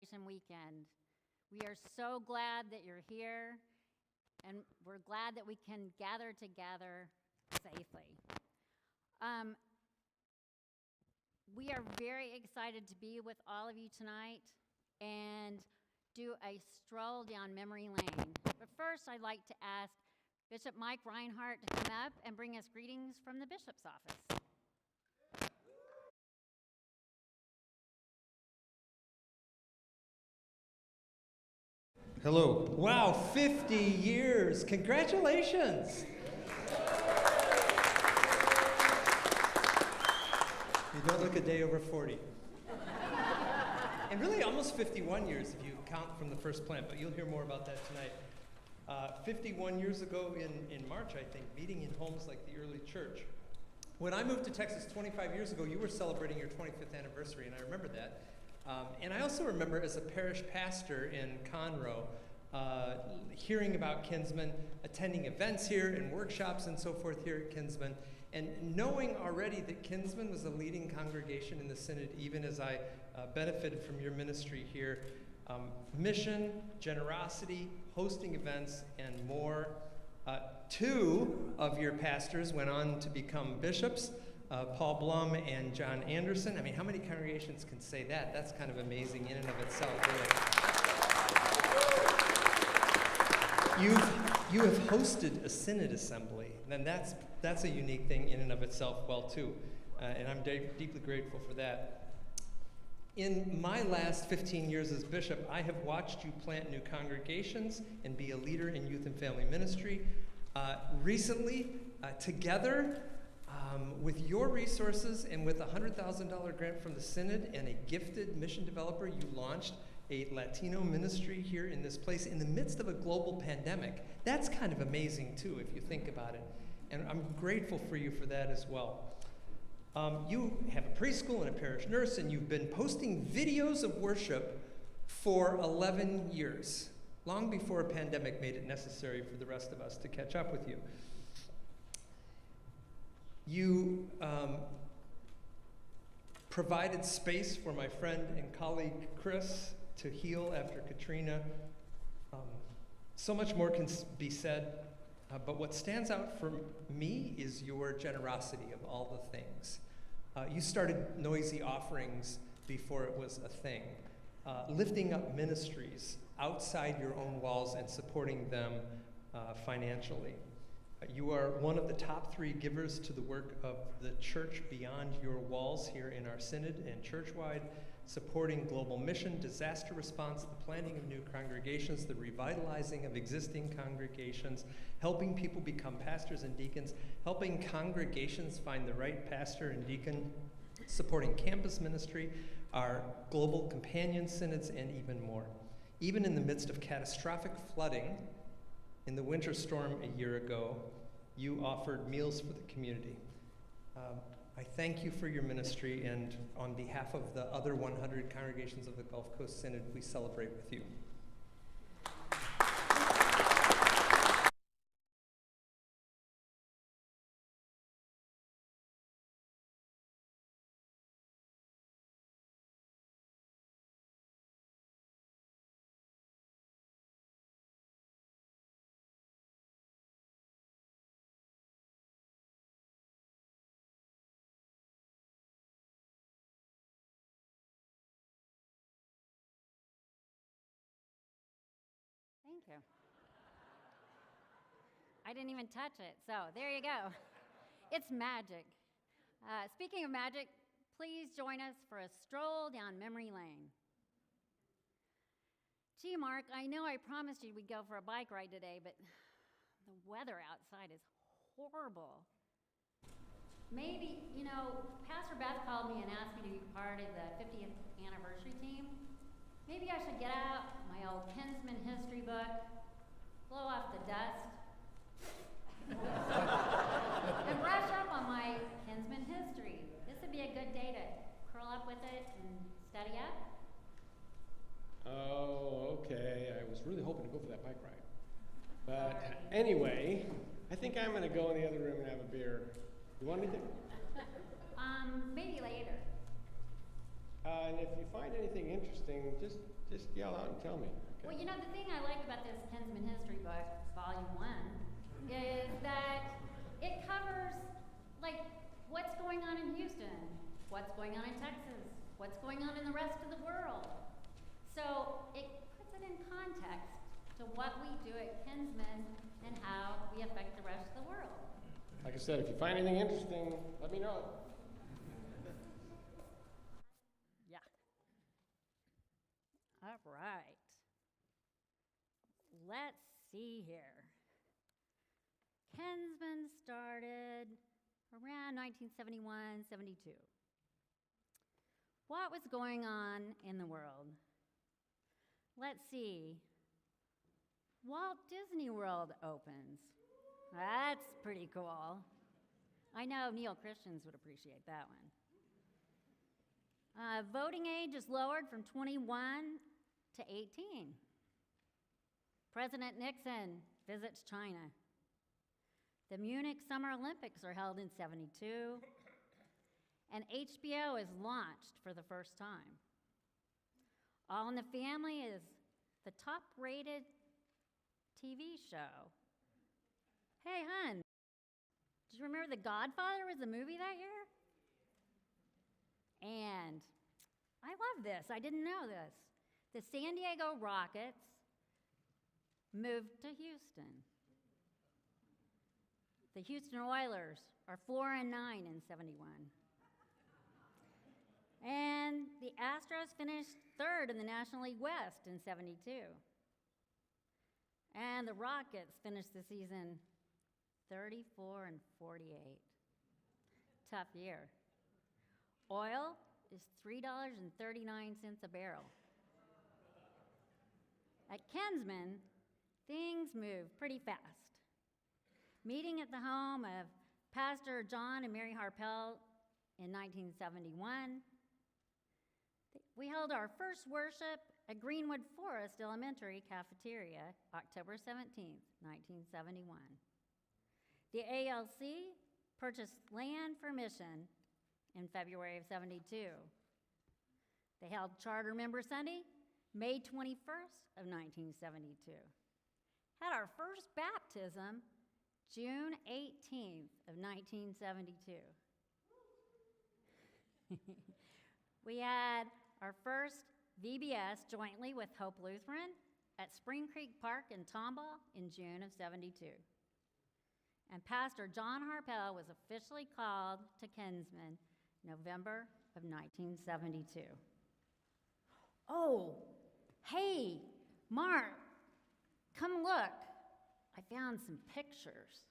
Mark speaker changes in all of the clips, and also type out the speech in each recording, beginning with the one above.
Speaker 1: celebration weekend. We are so glad that you're here, and we're glad that we can gather together safely. We are very excited to be with all of you tonight and do a stroll down memory lane. But first, I'd like to ask Bishop Mike Reinhardt to come up and bring us greetings from the bishop's office.
Speaker 2: Hello. Wow, 50 years. Congratulations. You don't look a day over 40. And really almost 51 years if you count from the first plant, but you'll hear more about that tonight. 51 years ago in March, I think, meeting in homes like the early church. When I moved to Texas 25 years ago, you were celebrating your 25th anniversary, and I remember that. And I also remember as a parish pastor in Conroe, hearing about Kinsmen, attending events here and workshops and so forth here at Kinsmen, and knowing already that Kinsmen was a leading congregation in the Synod, even as I benefited from your ministry here. Mission, generosity, hosting events, and more. Two of your pastors went on to become bishops, Paul Blum and John Anderson. I mean, how many congregations can say that? That's kind of amazing in and of itself, really. You have hosted a synod assembly, and that's a unique thing in and of itself, well, too. And I'm deeply grateful for that. In my last 15 years as bishop, I have watched you plant new congregations and be a leader in youth and family ministry. Recently, together, with your resources and with a $100,000 grant from the Synod and a gifted mission developer, you launched a Latino ministry here in this place in the midst of a global pandemic. That's kind of amazing, too, if you think about it. And I'm grateful for you for that as well. You have a preschool and a parish nurse, and you've been posting videos of worship for 11 years, long before a pandemic made it necessary for the rest of us to catch up with you. You provided space for my friend and colleague Chris to heal after Katrina. So much more can be said, but what stands out for me is your generosity of all the things. You started Noisy Offerings before it was a thing, lifting up ministries outside your own walls and supporting them financially. You are one of the top 3 givers to the work of the church beyond your walls here in our synod and churchwide, supporting global mission, disaster response, the planting of new congregations, the revitalizing of existing congregations, helping people become pastors and deacons, helping congregations find the right pastor and deacon, supporting campus ministry, our global companion synods, and even more. Even in the midst of catastrophic flooding, in the winter storm a year ago, you offered meals for the community. I thank you for your ministry, and on behalf of the other 100 congregations of the Gulf Coast Synod, we celebrate with you.
Speaker 1: Thank you. I didn't even touch it, so there you go. It's magic. Speaking of magic, please join us for a stroll down memory lane. Gee, Mark, I know I promised you we'd go for a bike ride today, but the weather outside is horrible. Maybe, Pastor Beth called me and asked me to be part of the 50th anniversary team. Maybe I should get out my old Kinsmen history book, blow off the dust, and brush up on my Kinsmen history. This would be a good day to curl up with it and study up.
Speaker 3: Oh, okay. I was really hoping to go for that bike ride. But anyway, I think I'm going to go in the other room and have a beer. You want anything?
Speaker 1: Maybe later.
Speaker 3: And if you find anything interesting, just Just yell out and tell me.
Speaker 1: Well,
Speaker 3: Okay?
Speaker 1: you know, the thing I like about this Kinsman history book, volume 1, is that it covers, like, what's going on in Houston, what's going on in Texas, what's going on in the rest of the world. So it puts it in context to what we do at Kinsman and how we affect the rest of the world.
Speaker 3: Like I said, if you find anything interesting, let me know.
Speaker 1: Yeah. All right. Let's see here. Kinsman started around 1971, 72. What was going on in the world? Let's see. Walt Disney World opens. That's pretty cool. I know Neil Christians would appreciate that one. Voting age is lowered from 21 to 18. President Nixon visits China. The Munich Summer Olympics are held in 72. And HBO is launched for the first time. All in the Family is the top-rated TV show. Hey, hun, do you remember The Godfather was a movie that year? And I love this. I didn't know this. The San Diego Rockets moved to Houston. The Houston Oilers are 4-9 in 71. And the Astros finished 3rd in the National League West in 72. And the Rockets finished the season 34-48. Tough year. Oil is $3.39 a barrel. At Kinsman, things move pretty fast. Meeting at the home of Pastor John and Mary Harpel in 1971, we held our first worship at Greenwood Forest Elementary Cafeteria, October 17th, 1971. The ALC purchased land for mission in February of 72. They held Charter Member Sunday, May 21st of 1972. Had our first baptism June 18th of 1972. We had our first VBS jointly with Hope Lutheran at Spring Creek Park in Tomball in June of 72. And Pastor John Harpel was officially called to Kinsman November of 1972. Oh, hey, Mark, come look. I found some pictures.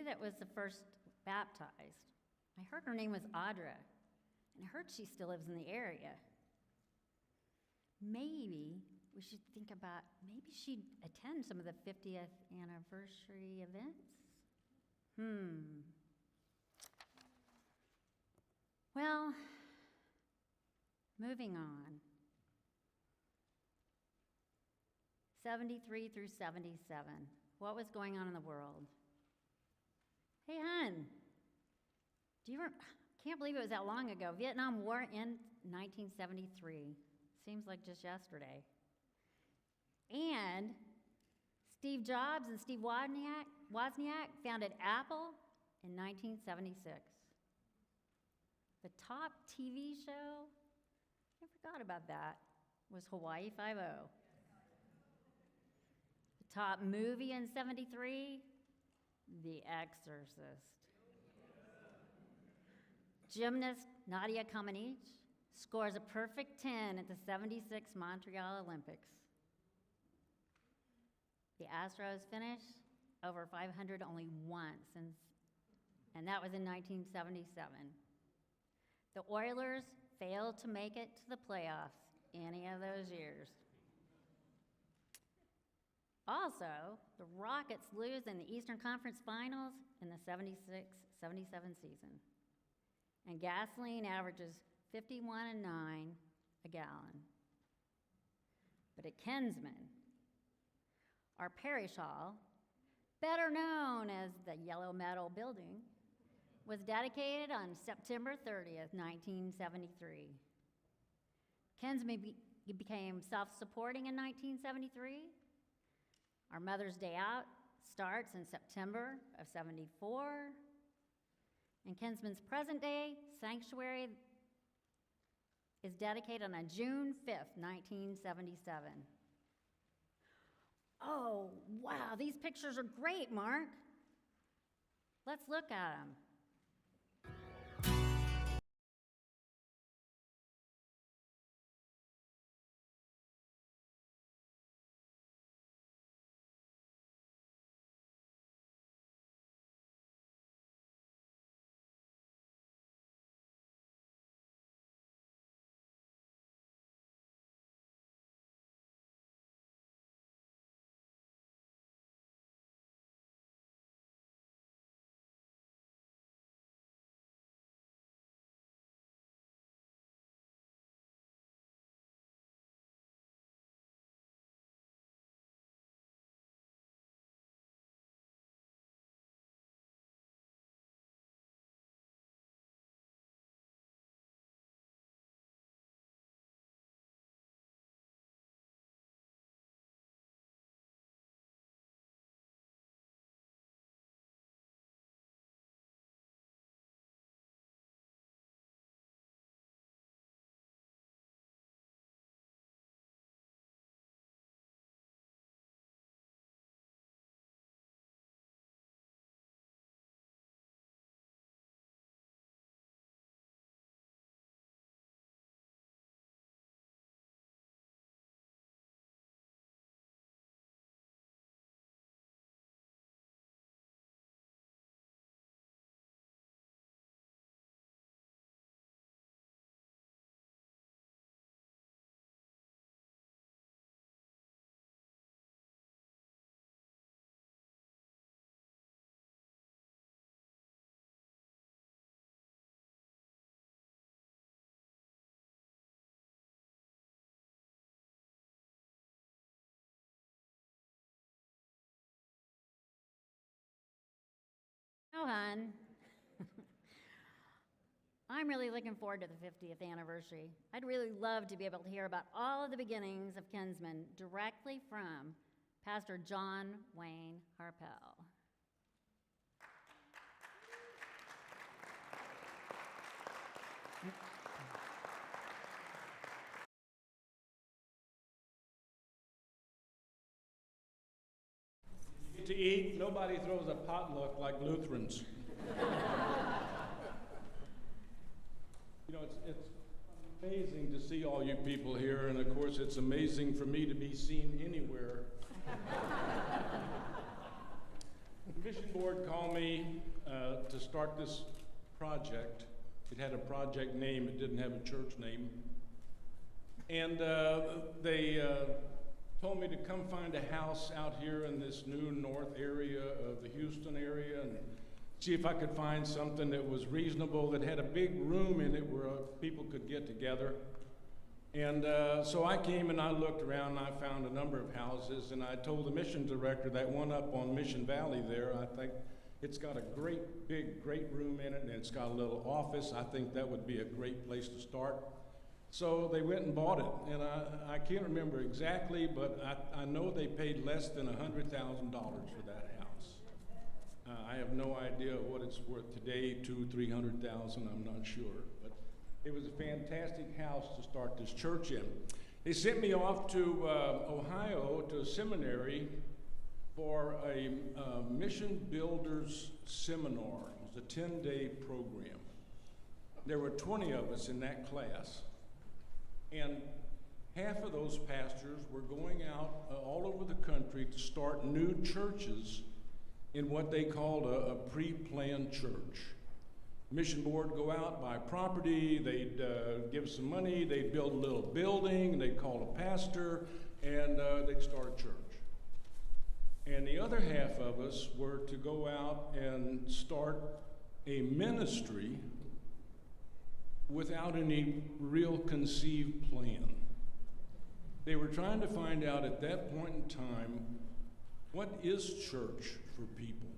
Speaker 1: That was the first baptized. I heard her name was Audra, and I heard she still lives in the area. Maybe we should think about, maybe she'd attend some of the 50th anniversary events? Well, moving on. 73 through 77. What was going on in the world? Hey, hon, can't believe it was that long ago. Vietnam War in 1973. Seems like just yesterday. And Steve Jobs and Steve Wozniak founded Apple in 1976. The top TV show, I forgot about that, was Hawaii Five-0. The top movie in 73, The Exorcist. Gymnast Nadia Comaneci scores a perfect 10 at the '76 Montreal Olympics. The Astros finished over 500 only once, and that was in 1977. The Oilers failed to make it to the playoffs any of those years. Also, the Rockets lose in the Eastern Conference Finals in the '76-77 season. And gasoline averages 51.9 a gallon. But at Kinsmen, our parish hall, better known as the Yellow Metal Building, was dedicated on September 30th, 1973. Kinsmen became self-supporting in 1973. Our Mother's Day Out starts in September of '74. And Kinsman's present-day sanctuary is dedicated on June 5th, 1977. Oh, wow, these pictures are great, Mark. Let's look at them. Oh, hon. I'm really looking forward to the 50th anniversary. I'd really love to be able to hear about all of the beginnings of Kinsmen directly from Pastor John Wayne Harpel.
Speaker 4: To eat, nobody throws a potluck like Lutherans. You know, it's amazing to see all you people here, and of course it's amazing for me to be seen anywhere. The mission board called me to start this project. It had a project name, it didn't have a church name. And they told me to come find a house out here in this new north area of the Houston area and see if I could find something that was reasonable, that had a big room in it where people could get together. And so I came and I looked around and I found a number of houses, and I told the mission director that one up on Mission Valley there, I think it's got a great room in it, and it's got a little office. I think that would be a great place to start. So they went and bought it, and I can't remember exactly, but I know they paid less than $100,000 for that house. I have no idea what it's worth today, $200,000, $300,000, I'm not sure. But it was a fantastic house to start this church in. They sent me off to Ohio to a seminary for a mission builders seminar. It was a 10-day program. There were 20 of us in that class. And half of those pastors were going out all over the country to start new churches in what they called a pre-planned church. Mission board go out, buy property, they'd give some money, they'd build a little building, they'd call a pastor, and they'd start a church. And the other half of us were to go out and start a ministry without any real conceived plan. They were trying to find out at that point in time, what is church for people?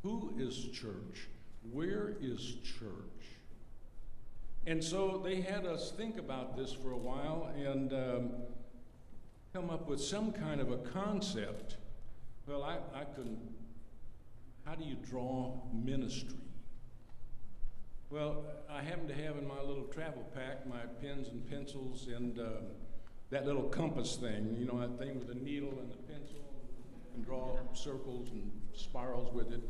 Speaker 4: Who is church? Where is church? And so they had us think about this for a while and come up with some kind of a concept. Well, I couldn't. How do you draw ministry? Well, I happen to have in my little travel pack my pens and pencils and that little compass thing, you know, that thing with the needle and the pencil, and draw circles and spirals with it.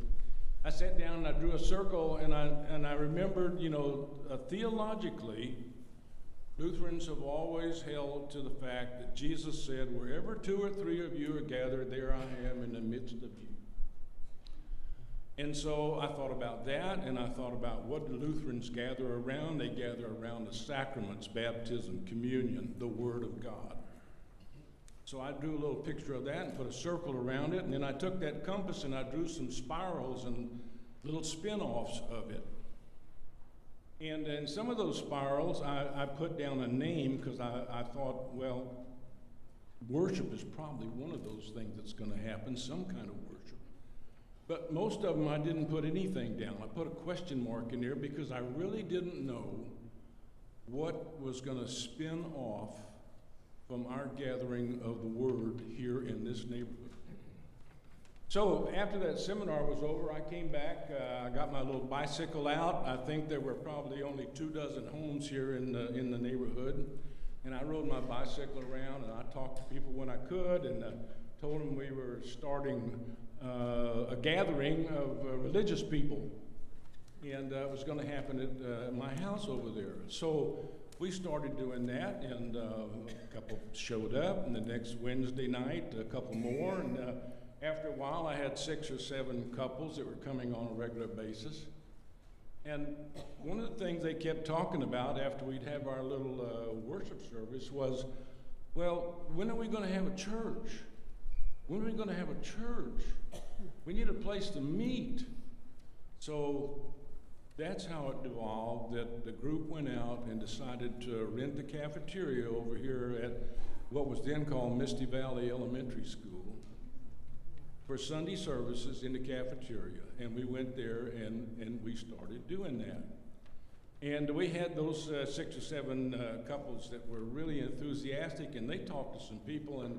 Speaker 4: I sat down and I drew a circle, and I remembered, you know, theologically, Lutherans have always held to the fact that Jesus said, wherever 2 or 3 of you are gathered, there I am in the midst of you. And so I thought about that, and I thought about what do Lutherans gather around? They gather around the sacraments, baptism, communion, the Word of God. So I drew a little picture of that and put a circle around it, and then I took that compass and I drew some spirals and little spin-offs of it. And in some of those spirals, I put down a name because I thought, well, worship is probably one of those things that's going to happen, some kind of worship. But most of them I didn't put anything down. I put a question mark in there because I really didn't know what was going to spin off from our gathering of the Word here in this neighborhood. So after that seminar was over, I came back, I got my little bicycle out. I think there were probably only 24 homes here in the neighborhood. And I rode my bicycle around and I talked to people when I could and told them we were starting a gathering of religious people. And it was going to happen at my house over there. So we started doing that, and a couple showed up, and the next Wednesday night, a couple more, and after a while, I had 6 or 7 couples that were coming on a regular basis. And one of the things they kept talking about after we'd have our little worship service was, well, when are we going to have a church? When are we going to have a church? We need a place to meet. So that's how it evolved, that the group went out and decided to rent the cafeteria over here at what was then called Misty Valley Elementary School for Sunday services in the cafeteria. And we went there and we started doing that. And we had those 6 or 7 couples that were really enthusiastic, and they talked to some people, and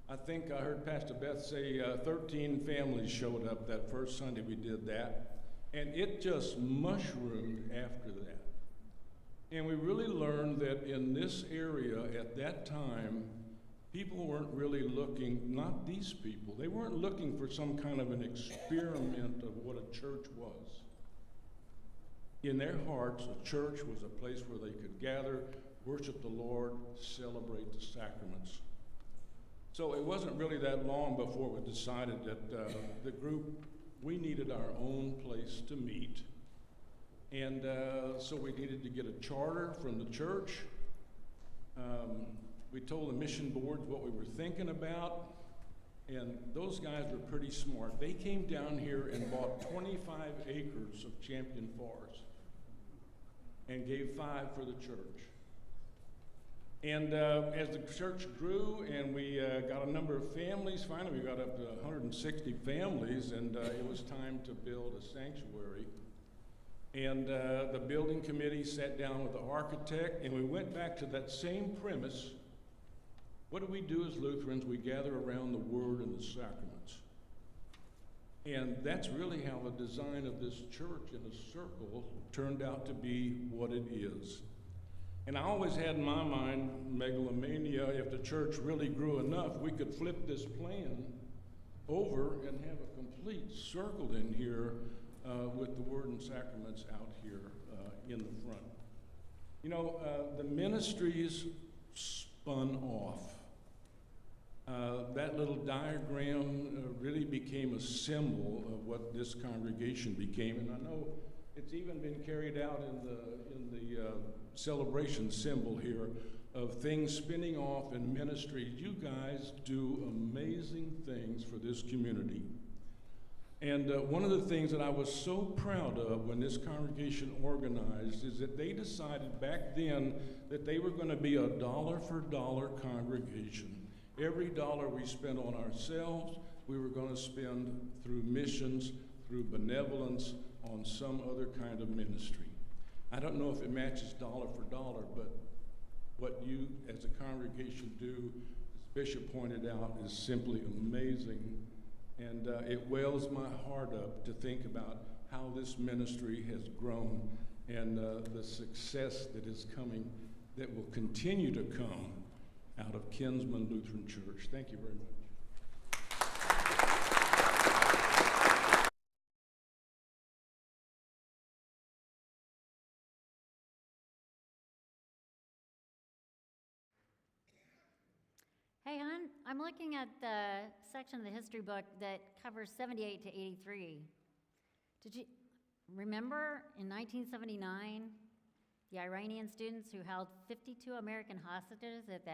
Speaker 4: I think I heard Pastor Beth say 13 families showed up that first Sunday we did that. And it just mushroomed after that. And we really learned that in this area at that time, people weren't really looking, not these people, they weren't looking for some kind of an experiment of what a church was. In their hearts, a church was a place where they could gather, worship the Lord, celebrate the sacraments. So it wasn't really that long before it was decided that the group, we needed our own place to meet. And so we needed to get a charter from the church. We told the mission boards what we were thinking about, and those guys were pretty smart. They came down here and bought 25 acres of champion forest and gave 5 for the church. And as the church grew and we got a number of families, finally we got up to 160 families, and it was time to build a sanctuary. And the building committee sat down with the architect, and we went back to that same premise. What do we do as Lutherans? We gather around the Word and the sacraments. And that's really how the design of this church in a circle turned out to be what it is. And I always had in my mind megalomania. If the church really grew enough, we could flip this plan over and have a complete circle in here with the Word and sacraments out here in the front. You know, the ministries spun off. That little diagram really became a symbol of what this congregation became, and I know it's even been carried out in the celebration symbol here of things spinning off in ministry. You guys do amazing things for this community. And one of the things that I was so proud of when this congregation organized is that they decided back then that they were going to be a dollar for dollar congregation. Every dollar we spent on ourselves, we were going to spend through missions, through benevolence, on some other kind of ministry. I don't know if it matches dollar for dollar, but what you as a congregation do, as Bishop pointed out, is simply amazing. And it wells my heart up to think about how this ministry has grown and the success that is coming, that will continue to come out of Kinsmen Lutheran Church. Thank you very much.
Speaker 1: Hey, hon, I'm looking at the section of the history book that covers 78 to 83. Did you remember in 1979, the Iranian students who held 52 American hostages at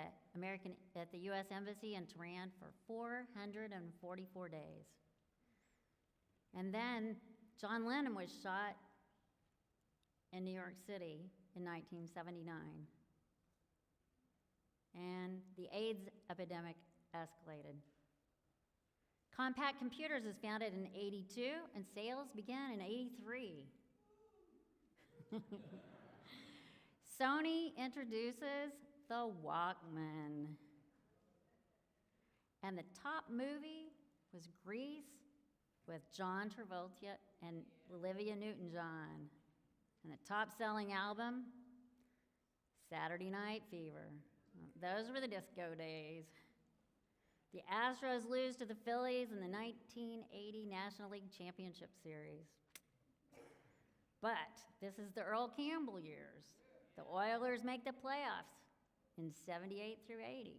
Speaker 1: the U.S. Embassy in Tehran for 444 days? And then John Lennon was shot in New York City in 1979. And the AIDS epidemic escalated. Compaq Computers was founded in 82 and sales began in 83. Sony introduces the Walkman. And the top movie was Grease with John Travolta and Olivia Newton-John. And the top-selling album, Saturday Night Fever. Those were the disco days. The Astros lose to the Phillies in the 1980 National League Championship Series. But this is the Earl Campbell years. The Oilers make the playoffs in 78 through 80.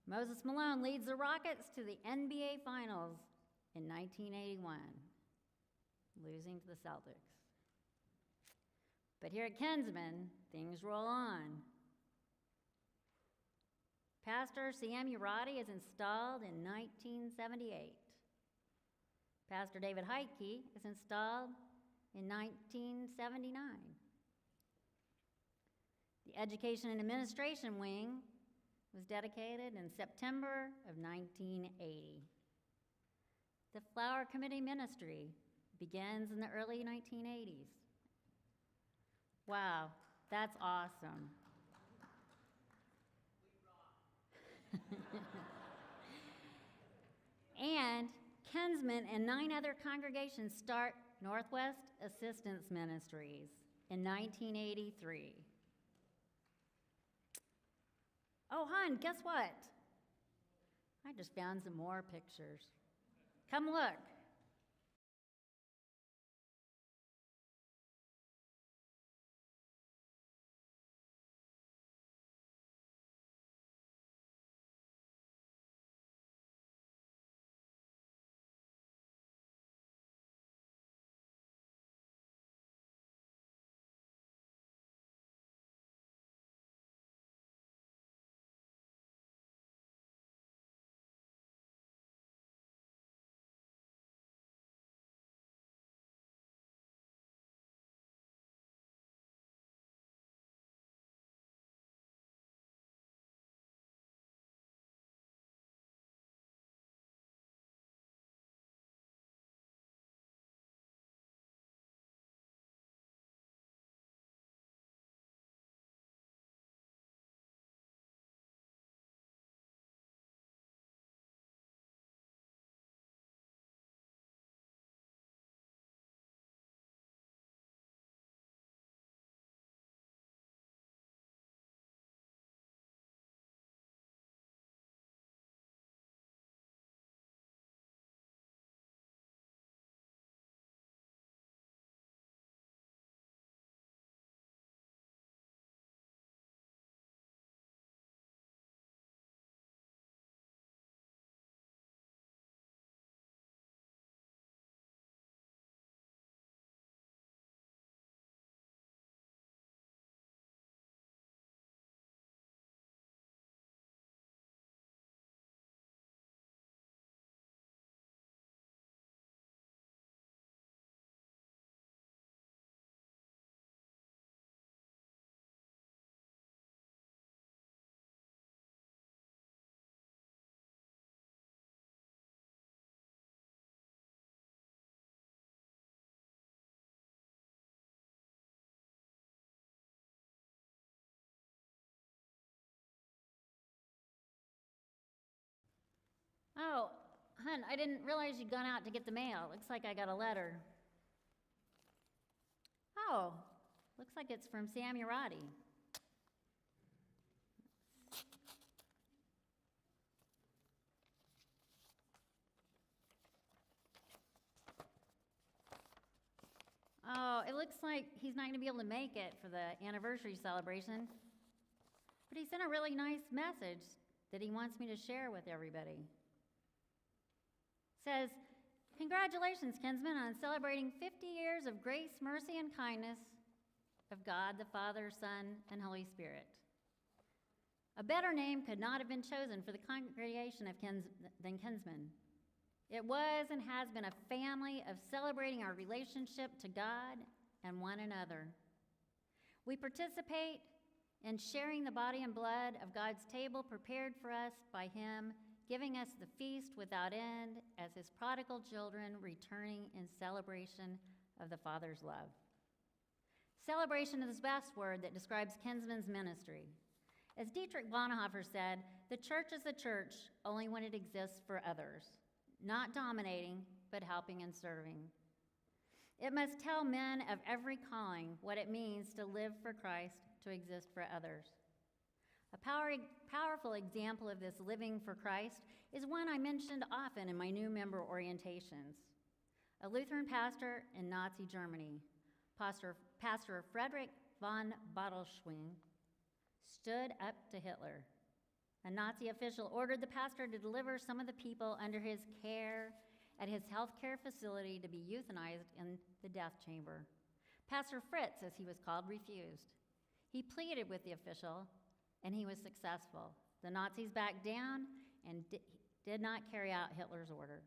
Speaker 1: Moses Malone leads the Rockets to the NBA Finals in 1981, losing to the Celtics. But here at Kinsmen, things roll on. Pastor Sam Urati is installed in 1978. Pastor David Heitke is installed in 1979. The Education and Administration Wing was dedicated in September of 1980. The Flower Committee Ministry begins in the early 1980s. Wow, that's awesome. And Kinsmen and 9 other congregations start Northwest Assistance Ministries in 1983. Oh, hon, guess what? I just found some more pictures. Come look. Oh, hun, I didn't realize you'd gone out to get the mail. Looks like I got a letter. Oh, looks like it's from Sam Urati. Oh, it looks like he's not going to be able to make it for the anniversary celebration. But he sent a really nice message that he wants me to share with everybody. Says, "Congratulations, Kinsmen, on celebrating 50 years of grace, mercy, and kindness of God the Father, Son, and Holy Spirit. A better name could not have been chosen for the congregation of than Kinsmen. It was and has been a family of celebrating our relationship to God and one another. We participate in sharing the body and blood of God's table prepared for us by Him, giving us the feast without end as His prodigal children returning in celebration of the Father's love. Celebration is the best word that describes Kinsmen's ministry. As Dietrich Bonhoeffer said, the church is the church only when it exists for others, not dominating, but helping and serving. It must tell men of every calling what it means to live for Christ, to exist for others. A powerful example of this living for Christ is one I mentioned often in my new member orientations. A Lutheran pastor in Nazi Germany, Pastor Friedrich von Bartelschwing, stood up to Hitler. A Nazi official ordered the pastor to deliver some of the people under his care at his healthcare facility to be euthanized in the death chamber. Pastor Fritz, as he was called, refused. He pleaded with the official, and he was successful. The Nazis backed down and did not carry out Hitler's order.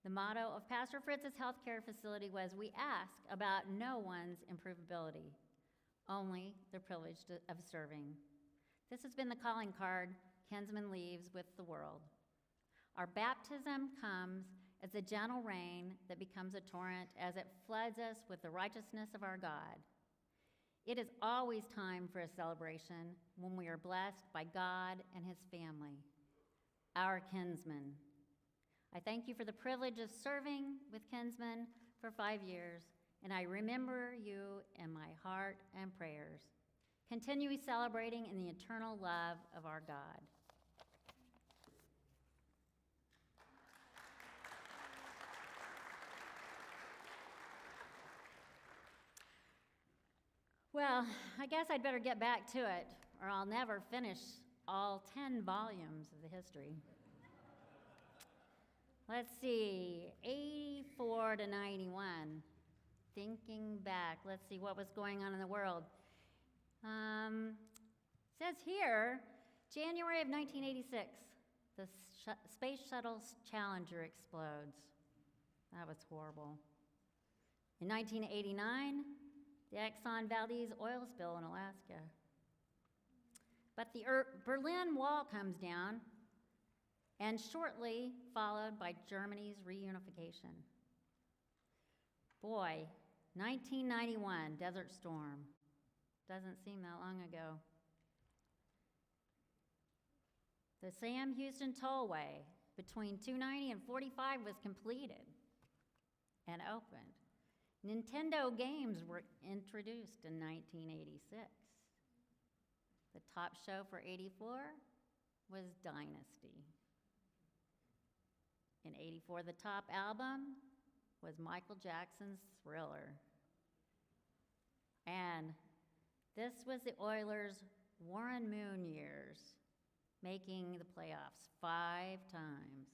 Speaker 1: The motto of Pastor Fritz's healthcare facility was, "We ask about no one's improvability, only the privilege of serving." This has been the calling card Kinsmen leaves with the world. Our baptism comes as a gentle rain that becomes a torrent as it floods us with the righteousness of our God. It is always time for a celebration when we are blessed by God and His family, our kinsmen. I thank you for the privilege of serving with Kinsmen for 5 years, and I remember you in my heart and prayers. Continue celebrating in the eternal love of our God. Well, I guess I'd better get back to it, or I'll never finish all 10 volumes of the history. Let's see, 84 to 91. Thinking back, let's see what was going on in the world. Says here, January of 1986, the Space Shuttle Challenger explodes. That was horrible. In 1989, the Exxon Valdez oil spill in Alaska. But the Berlin Wall comes down, and shortly followed by Germany's reunification. Boy, 1991, Desert Storm. Doesn't seem that long ago. The Sam Houston Tollway between 290 and 45 was completed and opened. Nintendo games were introduced in 1986. The top show for 84 was Dynasty. In 84, the top album was Michael Jackson's Thriller. And this was the Oilers' Warren Moon years, making the playoffs 5 times.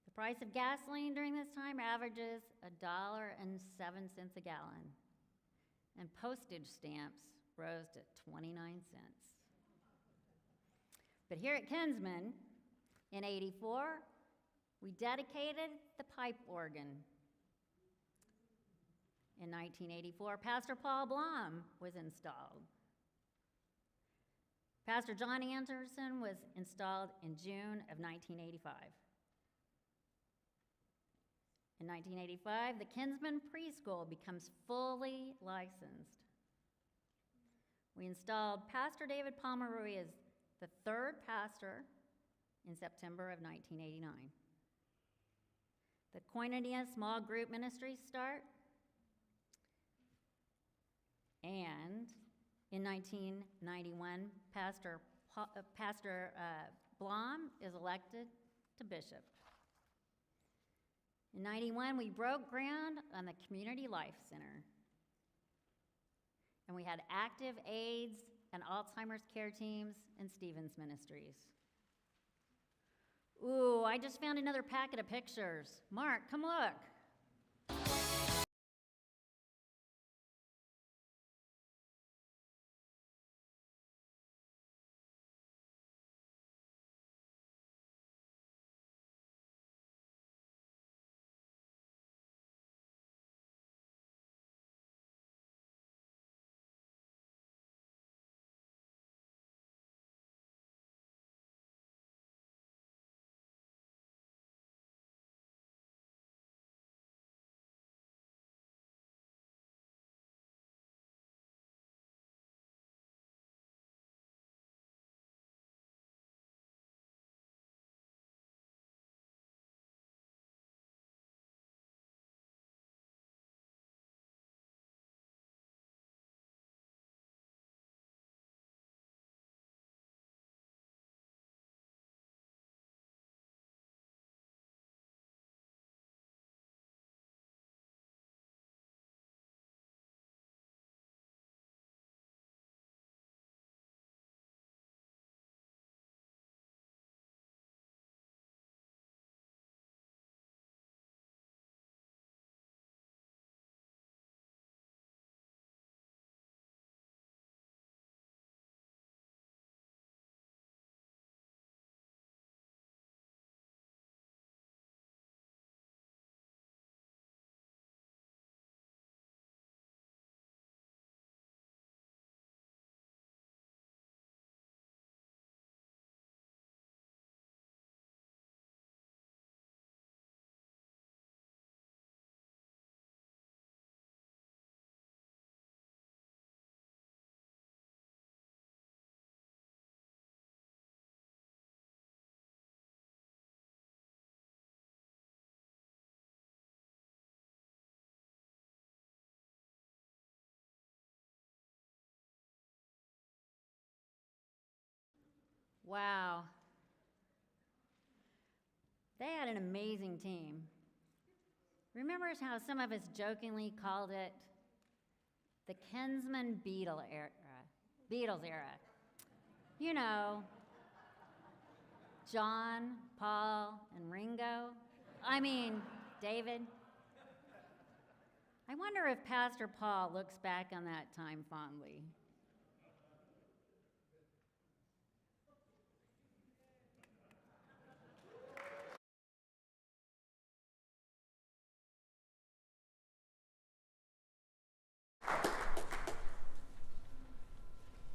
Speaker 1: The price of gasoline during this time averages $1.07 a gallon, and postage stamps rose to 29 cents. But here at Kinsmen, in 84, we dedicated the pipe organ. In 1984, Pastor Paul Blom was installed. Pastor John Anderson was installed in June of 1985. In 1985, the Kinsmen Preschool becomes fully licensed. We installed Pastor David Pomeroy as the 3rd pastor in September of 1989. The Koinonia small group ministries start, and in 1991, Pastor Blom is elected to bishop. In 91, we broke ground on the Community Life Center, and we had active AIDS and Alzheimer's care teams and Stevens Ministries. Ooh, I just found another packet of pictures. Mark, come look. Wow. They had an amazing team. Remember how some of us jokingly called it the Kinsmen Beatles era? You know, John, Paul, and Ringo. I mean, David. I wonder if Pastor Paul looks back on that time fondly.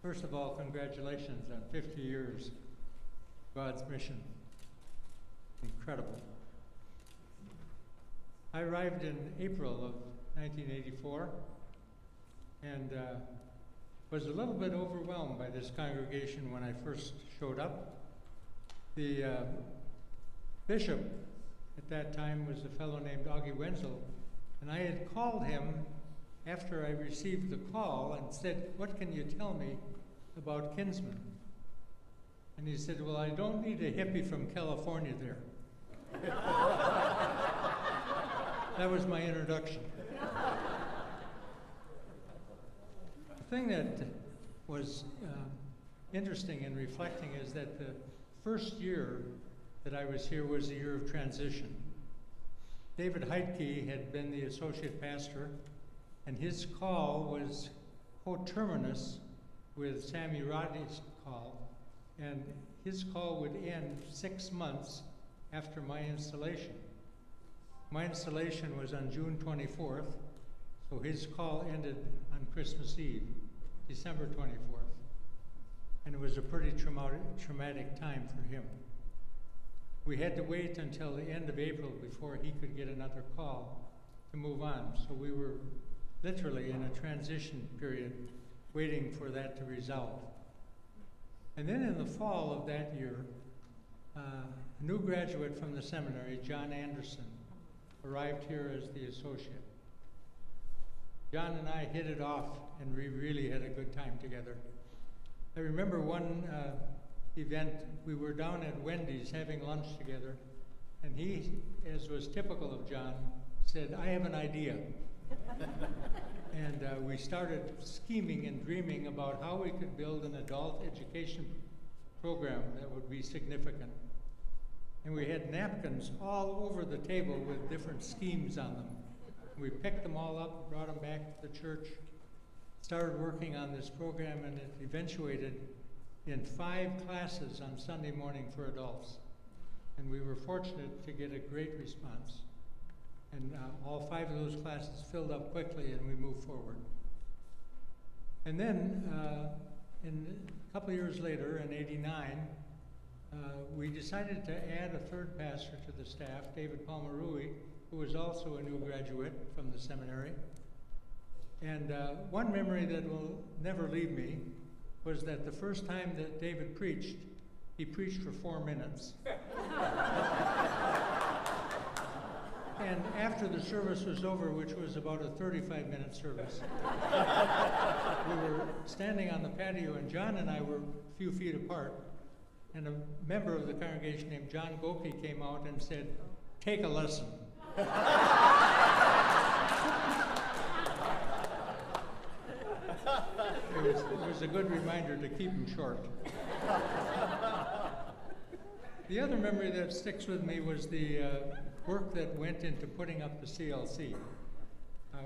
Speaker 5: First of all, congratulations on 50 years, God's mission. Incredible. I arrived in April of 1984 and was a little bit overwhelmed by this congregation when I first showed up. The bishop at that time was a fellow named Augie Wenzel, and I had called him after I received the call and said, "What can you tell me about Kinsmen?" And he said, "Well, I don't need a hippie from California there." That was my introduction. The thing that was interesting in reflecting is that the first year that I was here was a year of transition. David Heitke had been the associate pastor, and his call was coterminous with Sammy Rodney's call, and his call would end 6 months after my installation. My installation was on June 24th, so his call ended on Christmas Eve, December 24th. And it was a pretty traumatic time for him. We had to wait until the end of April before he could get another call to move on, so we were literally in a transition period waiting for that to resolve. And then in the fall of that year, a new graduate from the seminary, John Anderson, arrived here as the associate. John and I hit it off, and we really had a good time together. I remember one event, we were down at Wendy's having lunch together, and he, as was typical of John, said, "I have an idea." And we started scheming and dreaming about how we could build an adult education program that would be significant. And we had napkins all over the table with different schemes on them. We picked them all up, brought them back to the church, started working on this program, and it eventuated in 5 classes on Sunday morning for adults. And we were fortunate to get a great response. And all 5 of those classes filled up quickly, and we moved forward. And then, a couple of years later, in '89, we decided to add a 3rd pastor to the staff, David Palmarui, who was also a new graduate from the seminary. And one memory that will never leave me was that the first time that David preached, he preached for 4 minutes. And after the service was over, which was about a 35-minute service, we were standing on the patio, and John and I were a few feet apart, and a member of the congregation named John Goki came out and said, "Take a lesson." It was a good reminder to keep him short. The other memory that sticks with me was the work that went into putting up the CLC.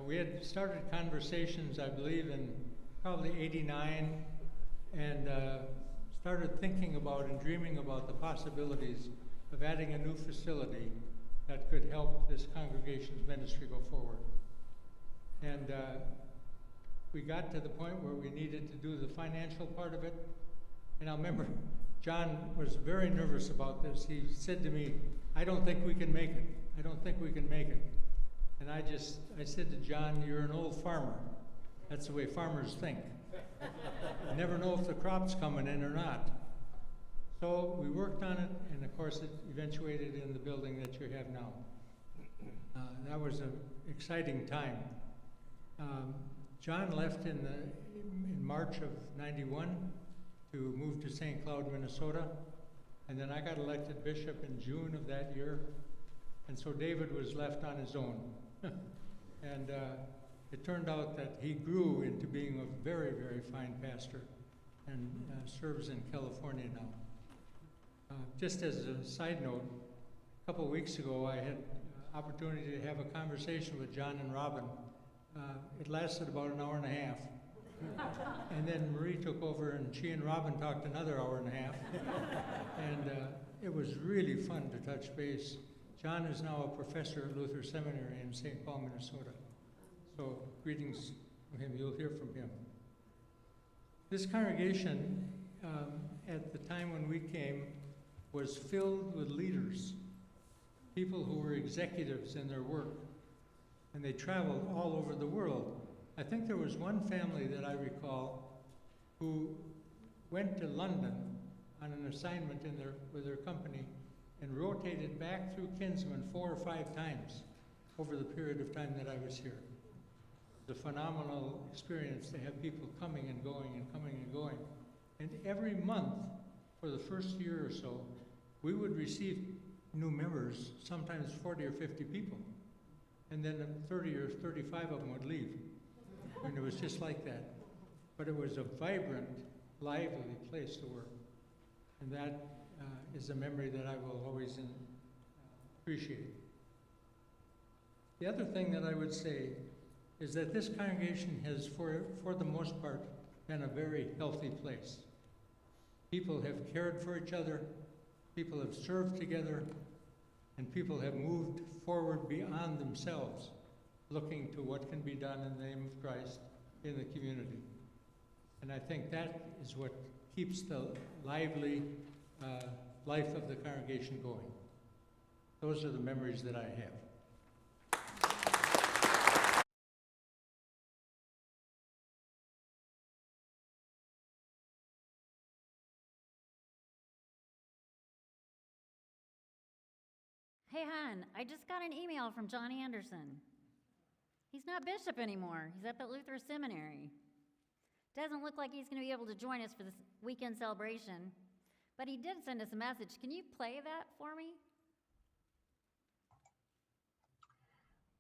Speaker 5: We had started conversations, I believe, in probably '89, and started thinking about and dreaming about the possibilities of adding a new facility that could help this congregation's ministry go forward. And we got to the point where we needed to do the financial part of it. And I remember John was very nervous about this. He said to me, "I don't think we can make it. I don't think we can make it." And I said to John, "You're an old farmer. That's the way farmers think. You never know if the crop's coming in or not." So we worked on it, and of course it eventuated in the building that you have now. That was an exciting time. John left in March of '91 to move to St. Cloud, Minnesota, and then I got elected bishop in June of that year, and so David was left on his own. And it turned out that he grew into being a very, very fine pastor, and serves in California now. Just as a side note, a couple of weeks ago I had opportunity to have a conversation with John and Robin. It lasted about an hour and a half. And then Marie took over, and she and Robin talked another hour and a half. And it was really fun to touch base. John is now a professor at Luther Seminary in St. Paul, Minnesota. So greetings from him. You'll hear from him. This congregation, at the time when we came, was filled with leaders, people who were executives in their work, and they traveled all over the world. I think there was one family that I recall who went to London on an assignment with their company and rotated back through Kinsmen 4 or 5 times over the period of time that I was here. It's a phenomenal experience to have people coming and going and coming and going. And every month for the first year or so, we would receive new members, sometimes 40 or 50 people. And then 30 or 35 of them would leave. And it was just like that. But it was a vibrant, lively place to work. And that is a memory that I will always appreciate. The other thing that I would say is that this congregation has, for the most part, been a very healthy place. People have cared for each other, people have served together, and people have moved forward beyond themselves, looking to what can be done in the name of Christ in the community. And I think that is what keeps the lively life of the congregation going. Those are the memories that I have.
Speaker 1: Hey, hon, I just got an email from John Anderson. He's not bishop anymore. He's at the Luther Seminary. Doesn't look like he's going to be able to join us for this weekend celebration, but he did send us a message. Can you play that for me?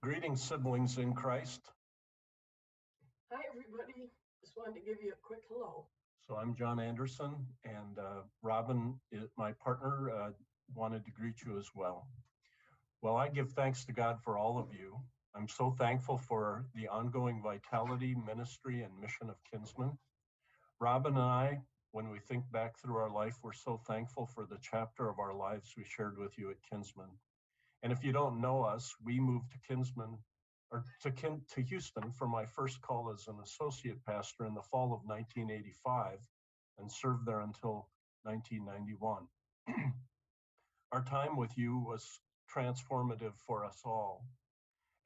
Speaker 6: Greetings, siblings in Christ.
Speaker 7: Hi, everybody. Just wanted to give you a quick hello.
Speaker 6: So I'm John Anderson, and Robin, my partner, wanted to greet you as well. Well, I give thanks to God for all of you. I'm so thankful for the ongoing vitality, ministry, and mission of Kinsmen. Robin and I, when we think back through our life, we're so thankful for the chapter of our lives we shared with you at Kinsmen. And if you don't know us, we moved to Kinsmen, or to Houston for my first call as an associate pastor in the fall of 1985 and served there until 1991. Our time with you was transformative for us all.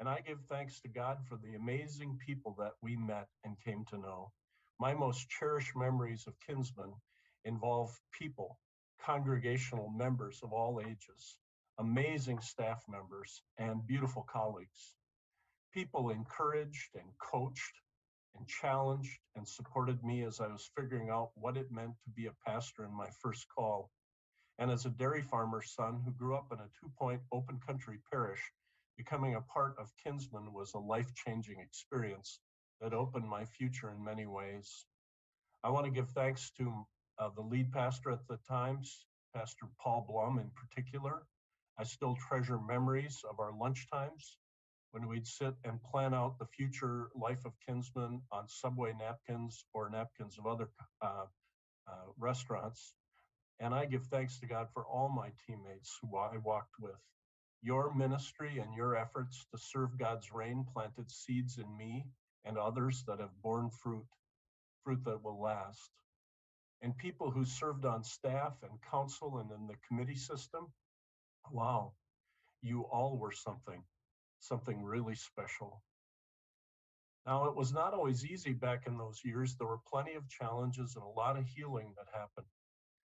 Speaker 6: And I give thanks to God for the amazing people that we met and came to know. My most cherished memories of Kinsmen involve people, congregational members of all ages, amazing staff members, and beautiful colleagues. People encouraged and coached and challenged and supported me as I was figuring out what it meant to be a pastor in my first call. And as a dairy farmer's son who grew up in a 2-point open country parish, becoming a part of Kinsmen was a life-changing experience that opened my future in many ways. I want to give thanks to the lead pastor at the times, Pastor Paul Blum in particular. I still treasure memories of our lunchtimes when we'd sit and plan out the future life of Kinsmen on Subway napkins or napkins of other restaurants. And I give thanks to God for all my teammates who I walked with. Your ministry and your efforts to serve God's reign planted seeds in me and others that have borne fruit that will last. And people who served on staff and council and in the committee system, wow, you all were something really special. Now, it was not always easy back in those years. There were plenty of challenges and a lot of healing that happened.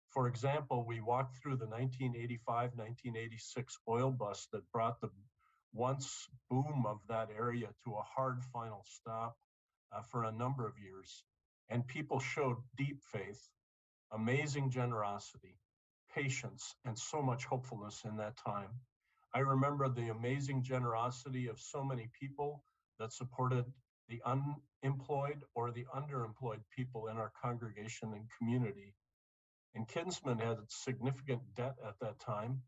Speaker 6: For example, we walked through the 1985-1986 oil bust that brought the once boom of that area to a hard final stop for a number of years. And people showed deep faith, amazing generosity, patience, and so much hopefulness in that time. I remember the amazing generosity of so many people that supported the unemployed or the underemployed people in our congregation and community. And Kinsmen had significant debt at that time.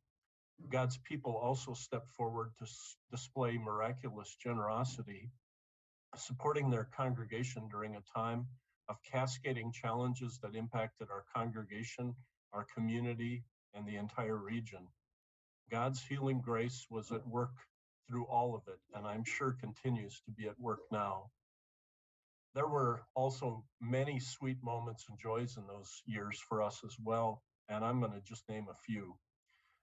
Speaker 6: God's people also stepped forward to display miraculous generosity, supporting their congregation during a time of cascading challenges that impacted our congregation, our community, and the entire region. God's healing grace was at work through all of it, and I'm sure continues to be at work now. There were also many sweet moments and joys in those years for us as well, and I'm going to just name a few.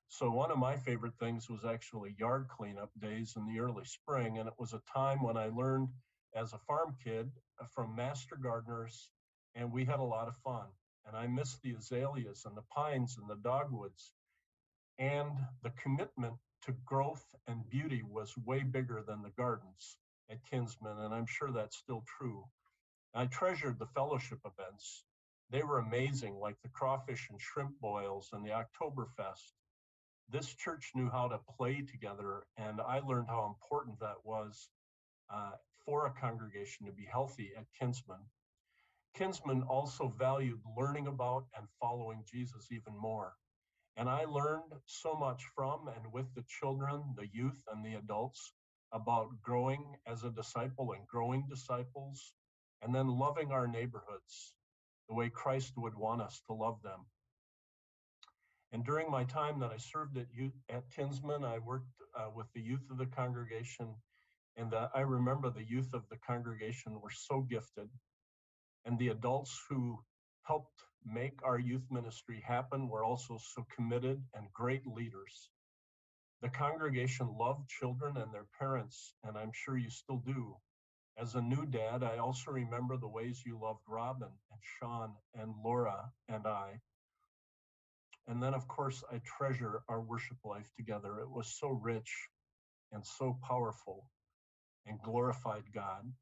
Speaker 6: So one of my favorite things was actually yard cleanup days in the early spring, and it was a time when I learned as a farm kid from master gardeners, and we had a lot of fun. And I missed the azaleas and the pines and the dogwoods, and the commitment to growth and beauty was way bigger than the gardens at Kinsmen, and I'm sure that's still true. I treasured the fellowship events. They were amazing, like the crawfish and shrimp boils and the Oktoberfest. This church knew how to play together, and I learned how important that was for a congregation to be healthy at Kinsmen. Kinsmen also valued learning about and following Jesus even more. And I learned so much from and with the children, the youth, and the adults about growing as a disciple and growing disciples, and then loving our neighborhoods the way Christ would want us to love them. And during my time that I served at Kinsmen, I worked with the youth of the congregation, and I remember the youth of the congregation were so gifted, and the adults who helped make our youth ministry happen were also so committed and great leaders. The congregation loved children and their parents, and I'm sure you still do. As a new dad, I also remember the ways you loved Robin and Sean and Laura and I. And then, of course, I treasure our worship life together. It was so rich and so powerful and glorified God.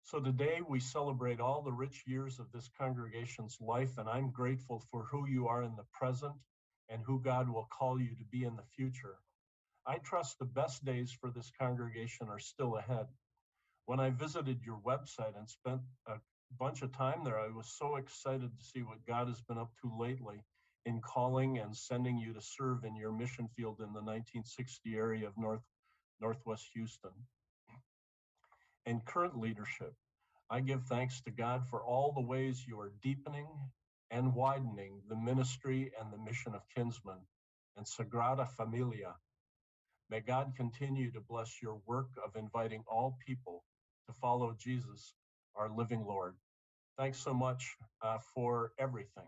Speaker 6: So today we celebrate all the rich years of this congregation's life, and I'm grateful for who you are in the present and who God will call you to be in the future. I trust the best days for this congregation are still ahead. When I visited your website and spent a bunch of time there, I was so excited to see what God has been up to lately in calling and sending you to serve in your mission field in the 1960 area of Northwest Houston. And current leadership, I give thanks to God for all the ways you are deepening and widening the ministry and the mission of Kinsmen and Sagrada Familia. May God continue to bless your work of inviting all people to follow Jesus, our living Lord. Thanks so much for everything.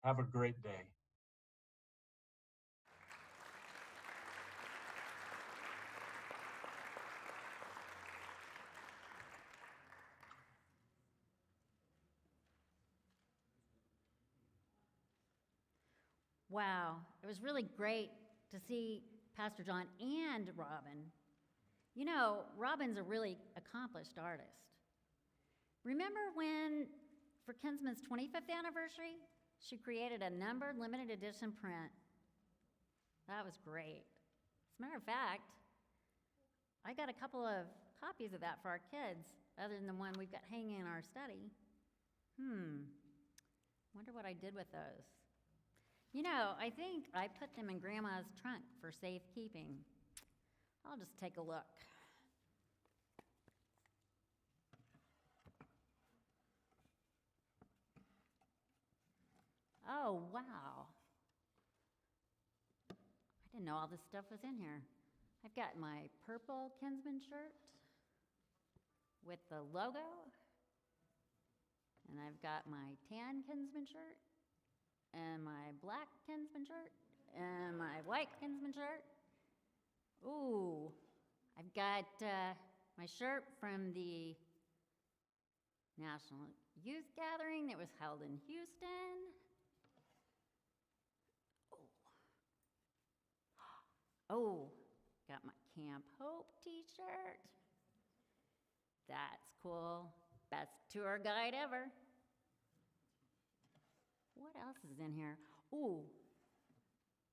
Speaker 6: Have a great day.
Speaker 1: Wow, it was really great to see Pastor John and Robin. You know, Robin's a really accomplished artist. Remember when, for Kinsman's 25th anniversary, she created a numbered limited edition print? That was great. As a matter of fact, I got a couple of copies of that for our kids, other than the one we've got hanging in our study. Wonder what I did with those. You know, I think I put them in Grandma's trunk for safekeeping. I'll just take a look. Oh, wow. I didn't know all this stuff was in here. I've got my purple Kinsman shirt with the logo, and I've got my tan Kinsman shirt, and my black Kinsman shirt, and my white Kinsman shirt. Ooh, I've got my shirt from the National Youth Gathering that was held in Houston. Oh, got my Camp Hope t-shirt. That's cool. Best tour guide ever. What else is in here? Ooh,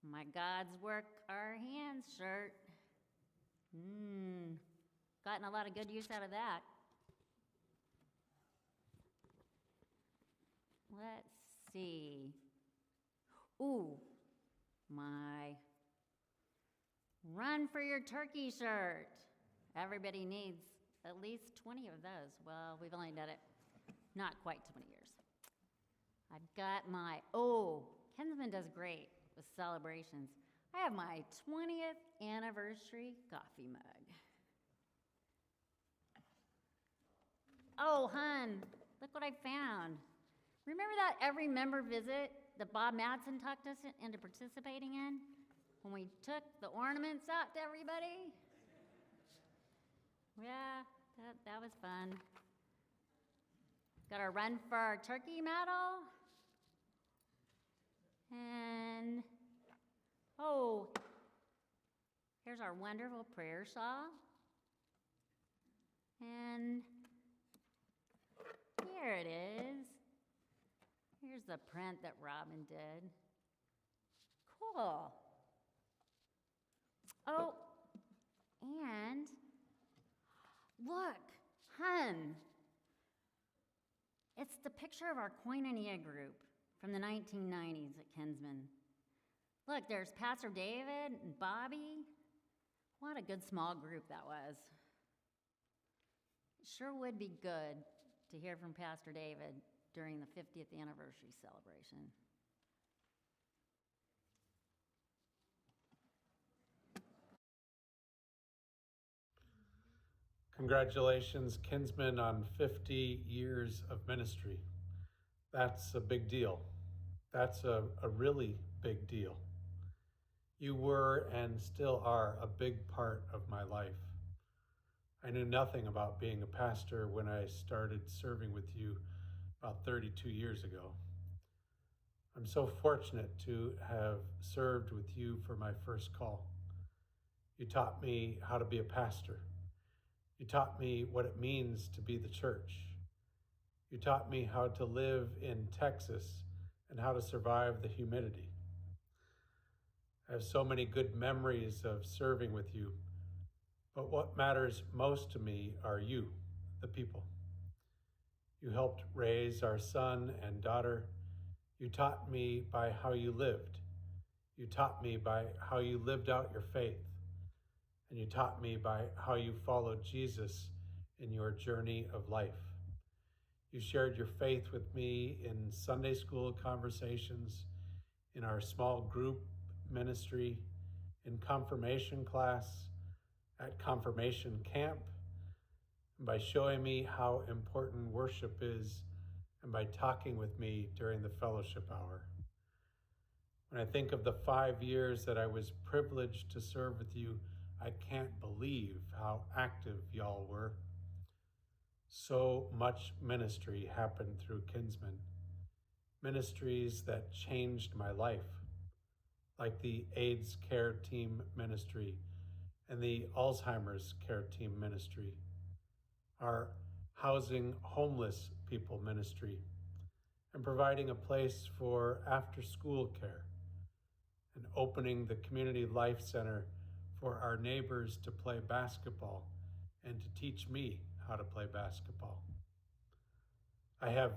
Speaker 1: my God's Work Our Hands shirt. Gotten a lot of good use out of that. Let's see. Ooh, my Run for Your Turkey shirt. Everybody needs at least 20 of those. Well, we've only done it not quite 20 years. I've got my, Kinsman does great with celebrations. I have my 20th anniversary coffee mug. Oh, hun, look what I found. Remember that every member visit that Bob Madsen talked us into participating in? When we took the ornaments out to everybody? Yeah, that was fun. Got our Run for Our Turkey medal. And, here's our wonderful prayer shawl. And here it is. Here's the print that Robin did. Cool. Oh, and look, hun. It's the picture of our Koinonia group from the 1990s at Kinsman. Look, there's Pastor David and Bobby. What a good small group that was. It sure would be good to hear from Pastor David during the 50th anniversary celebration.
Speaker 8: Congratulations, Kinsmen, on 50 years of ministry. That's a big deal. That's a really big deal. You were and still are a big part of my life. I knew nothing about being a pastor when I started serving with you about 32 years ago. I'm so fortunate to have served with you for my first call. You taught me how to be a pastor. You taught me what it means to be the church. You taught me how to live in Texas and how to survive the humidity. I have so many good memories of serving with you, but what matters most to me are you, the people. You helped raise our son and daughter. You taught me by how you lived. You taught me by how you lived out your faith. And you taught me by how you followed Jesus in your journey of life. You shared your faith with me in Sunday school conversations, in our small group ministry, in confirmation class, at confirmation camp, and by showing me how important worship is, and by talking with me during the fellowship hour. When I think of the 5 years that I was privileged to serve with you, I can't believe how active y'all were. So much ministry happened through Kinsmen, ministries that changed my life, like the AIDS care team ministry and the Alzheimer's care team ministry, our housing homeless people ministry, and providing a place for after-school care, and opening the Community Life Center for our neighbors to play basketball and to teach me how to play basketball. I have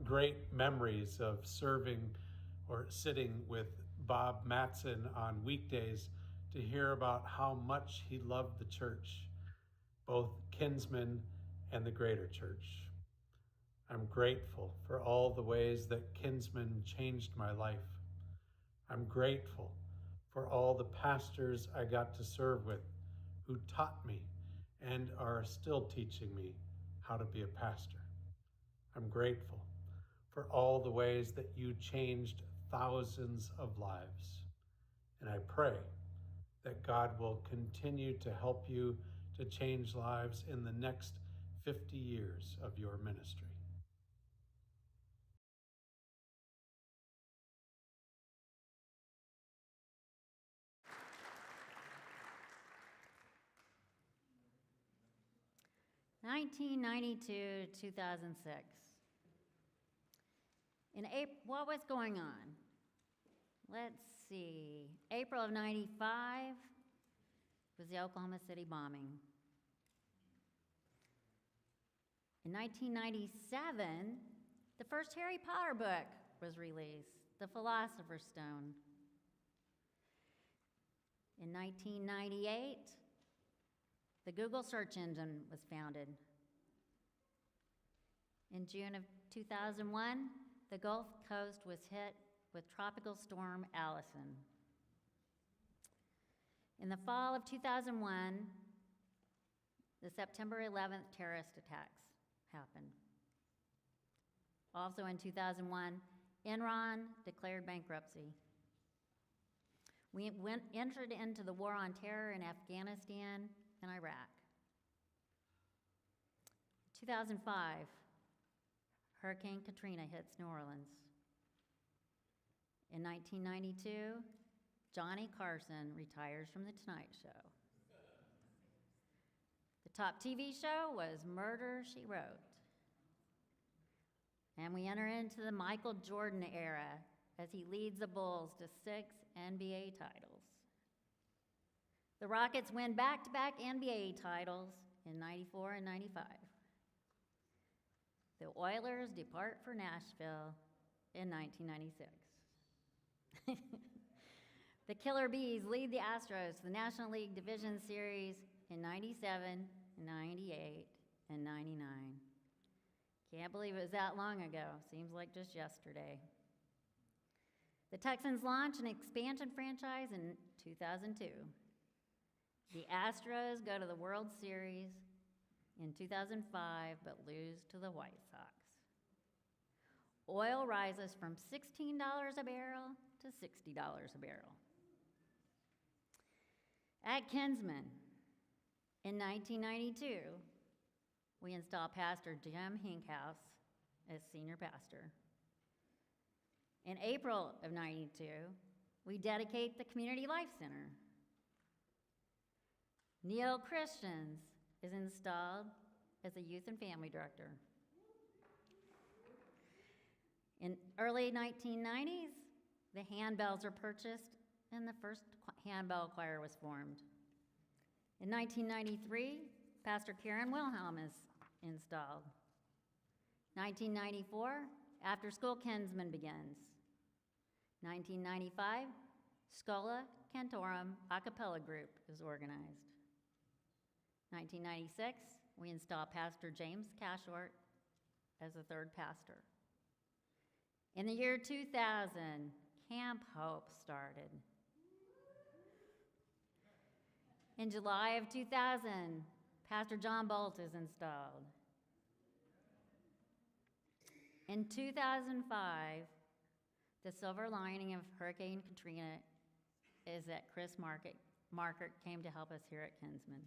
Speaker 8: great memories of serving or sitting with Bob Matson on weekdays to hear about how much he loved the church, both Kinsmen and the greater church. I'm grateful for all the ways that Kinsmen changed my life. I'm grateful for all the pastors I got to serve with who taught me and are still teaching me how to be a pastor. I'm grateful for all the ways that you changed thousands of lives. And I pray that God will continue to help you to change lives in the next 50 years of your ministry.
Speaker 1: (1992 to 2006). In April, what was going on? Let's see. April of '95 was the Oklahoma City bombing. In 1997, the first Harry Potter book was released, The Philosopher's Stone. In 1998, the Google search engine was founded. In June of 2001, the Gulf Coast was hit with Tropical Storm Allison. In the fall of 2001, the September 11th terrorist attacks happened. Also in 2001, Enron declared bankruptcy. We entered into the war on terror in Afghanistan and Iraq. 2005, Hurricane Katrina hits New Orleans. In 1992, Johnny Carson retires from The Tonight Show. The top TV show was Murder, She Wrote. And we enter into the Michael Jordan era as he leads the Bulls to 6 NBA titles. The Rockets win back-to-back NBA titles in '94 and '95. The Oilers depart for Nashville in 1996. The Killer Bees lead the Astros to the National League Division Series in '97, '98, and '99. Can't believe it was that long ago. Seems like just yesterday. The Texans launch an expansion franchise in 2002. The Astros go to the World Series in 2005, but lose to the White Sox. Oil rises from $16 a barrel to $60 a barrel. At Kinsmen, in 1992, we install Pastor Jim Hinkhouse as senior pastor. In April of '92, we dedicate the Community Life Center. Neil Christians is installed as the Youth and Family Director. In early 1990s, the handbells are purchased and the first handbell choir was formed. In 1993, Pastor Karen Wilhelm is installed. 1994, After School Kinsmen begins. 1995, Schola Cantorum a cappella group is organized. 1996, we install Pastor James Cashort as the third pastor. In the year 2000, Camp Hope started. In July of 2000, Pastor John Bolt is installed. In 2005, the silver lining of Hurricane Katrina is that Chris Markert came to help us here at Kinsmen.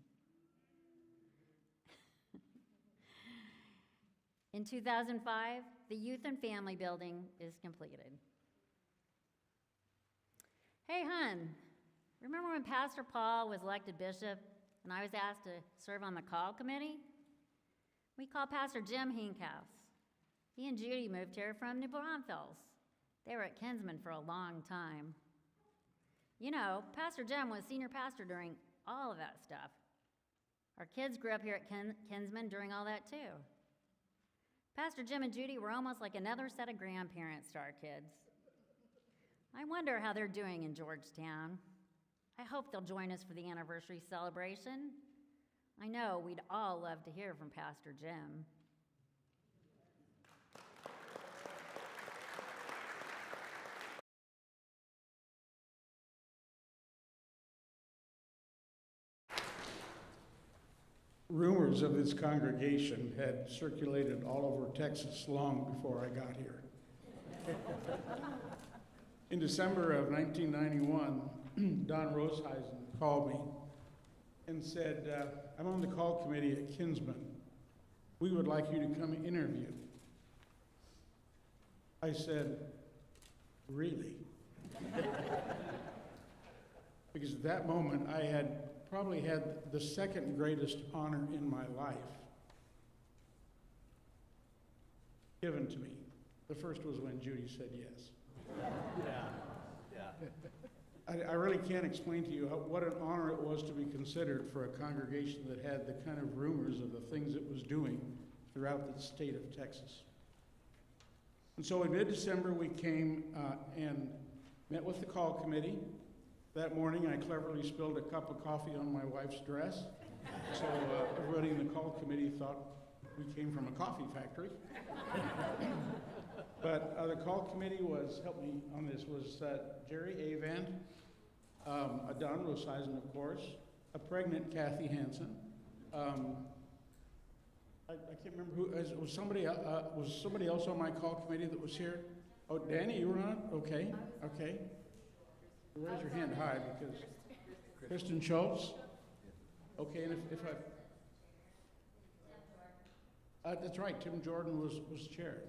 Speaker 1: In 2005, the Youth and Family Building is completed. Hey, hun, remember when Pastor Paul was elected bishop and I was asked to serve on the call committee? We called Pastor Jim Hinkhouse. He and Judy moved here from New Braunfels. They were at Kinsmen for a long time. You know, Pastor Jim was senior pastor during all of that stuff. Our kids grew up here at Kinsmen during all that too. Pastor Jim and Judy were almost like another set of grandparents to our kids. I wonder how they're doing in Georgetown. I hope they'll join us for the anniversary celebration. I know we'd all love to hear from Pastor Jim.
Speaker 9: Rumors of this congregation had circulated all over Texas long before I got here. In December of 1991, Don Roseheisen called me and said, I'm on the call committee at Kinsmen. We would like you to come interview. I said, really? Because at that moment, I had probably had the second greatest honor in my life given to me. The first was when Judy said yes. I really can't explain to you what an honor it was to be considered for a congregation that had the kind of rumors of the things it was doing throughout the state of Texas. And so in mid-December, we came and met with the call committee. That morning, I cleverly spilled a cup of coffee on my wife's dress. So everybody in the call committee thought we came from a coffee factory. But the call committee was, help me on this, was Jerry Avand, a Don Roseheisen, of course, a pregnant Kathy Hansen. I can't remember who, was somebody else on my call committee that was here? Oh, Danny, you were on it? Okay, okay. Raise your hand high because Kristen Schultz. Okay, and if I, that's right. Tim Jordan was chair.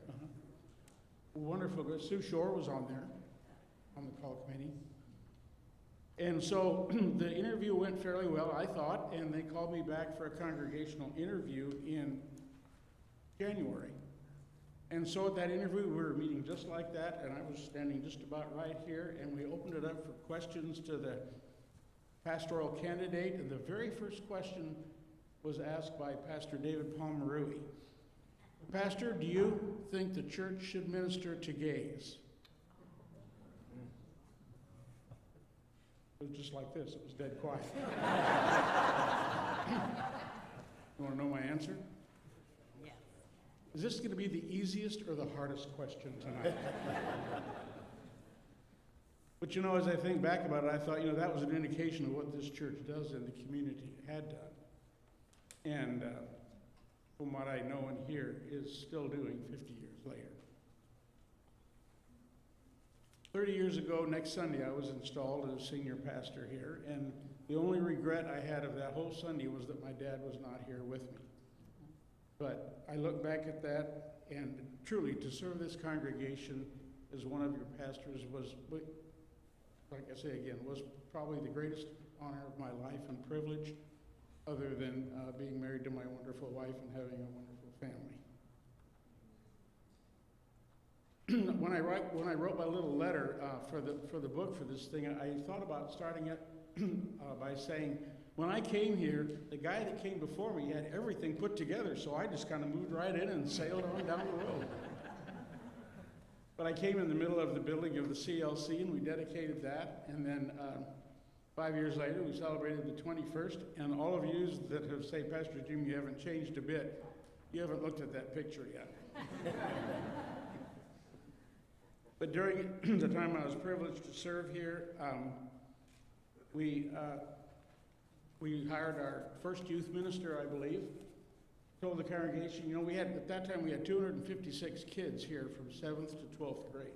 Speaker 9: Wonderful. Sue Shore was on there, on the call committee. And so the interview went fairly well, I thought, and they called me back for a congregational interview in January. And so at that interview, we were meeting just like that, and I was standing just about right here, and we opened it up for questions to the pastoral candidate, and the very first question was asked by Pastor David Palmerui. Pastor, do you think the church should minister to gays? It was just like this, it was dead quiet. You want to know my answer? Is this going to be the easiest or the hardest question tonight? But you know, as I think back about it, I thought, you know, that was an indication of what this church does in the community, had done. And from what I know and hear, is still doing 50 years later. 30 years ago, next Sunday, I was installed as senior pastor here, and the only regret I had of that whole Sunday was that my dad was not here with me. But I look back at that, and truly, to serve this congregation as one of your pastors was, like I say again, was probably the greatest honor of my life and privilege, other than being married to my wonderful wife and having a wonderful family. When I wrote my little letter for the book for this thing, I thought about starting it by saying, when I came here, the guy that came before me had everything put together, so I just kind of moved right in and sailed on down the road. But I came in the middle of the building of the CLC, and we dedicated that, and then 5 years later, we celebrated the 21st, and all of you that have said, Pastor Jim, you haven't changed a bit, you haven't looked at that picture yet. But during the time I was privileged to serve here, we hired our first youth minister, I believe. Told the congregation, you know, at that time we had 256 kids here from 7th to 12th grade.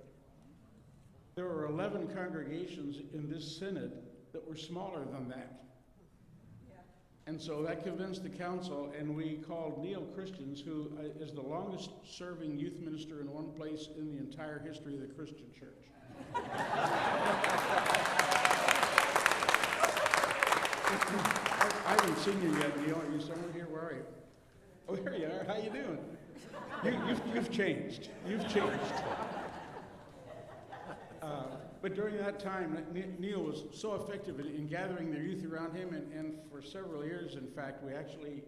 Speaker 9: There were 11 congregations in this synod that were smaller than that. And so that convinced the council, and we called Neil Christians, who is the longest serving youth minister in one place in the entire history of the Christian church. I haven't seen you yet, Neil. Are you somewhere here? Where are you? Oh, there you are. How you doing? You've changed. You've changed. But during that time, Neil was so effective in gathering the youth around him, and for several years, in fact, we actually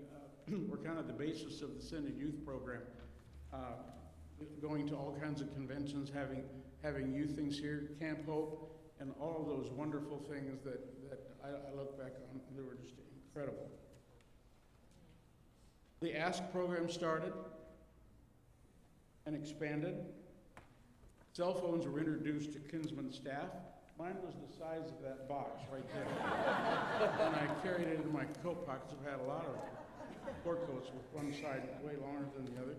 Speaker 9: were kind of the basis of the Synod Youth Program, going to all kinds of conventions, having youth things here, Camp Hope, and all of those wonderful things that I look back on. They were just incredible. The Ask program started and expanded. Cell phones were introduced to Kinsmen staff. Mine was the size of that box right there. And I carried it in my coat pockets. I've had a lot of sport coats with one side way longer than the other.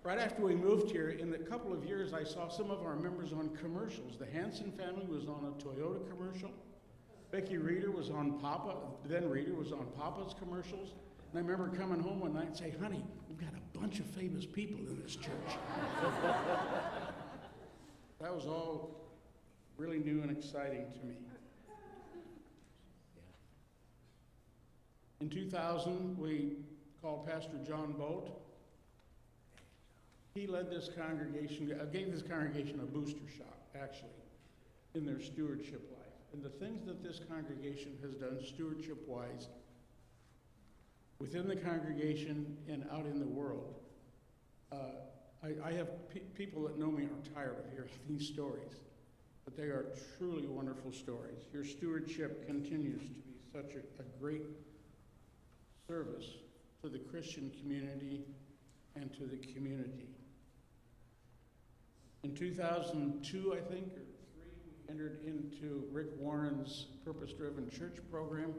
Speaker 9: Right after we moved here, in a couple of years, I saw some of our members on commercials. The Hanson family was on a Toyota commercial. Becky Reeder was on Papa's commercials. And I remember coming home one night and saying, honey, we've got a bunch of famous people in this church. That was all really new and exciting to me. In 2000, we called Pastor John Bolt. He led this congregation, gave this congregation a booster shot, actually, in their stewardship life. And the things that this congregation has done stewardship-wise within the congregation and out in the world, I have people that know me are tired of hearing these stories, but they are truly wonderful stories. Your stewardship continues to be such a great service to the Christian community and to the community. In 2002, I think, or 3, we entered into Rick Warren's Purpose-Driven Church program.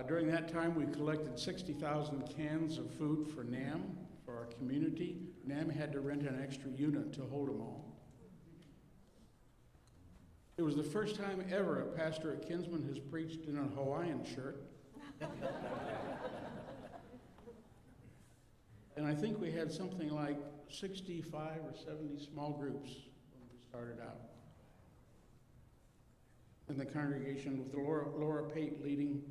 Speaker 9: During that time, we collected 60,000 cans of food for NAM, for our community. NAM had to rent an extra unit to hold them all. It was the first time ever a pastor at Kinsmen has preached in a Hawaiian shirt. And I think we had something like 65 or 70 small groups when we started out. And the congregation with Laura Pate leading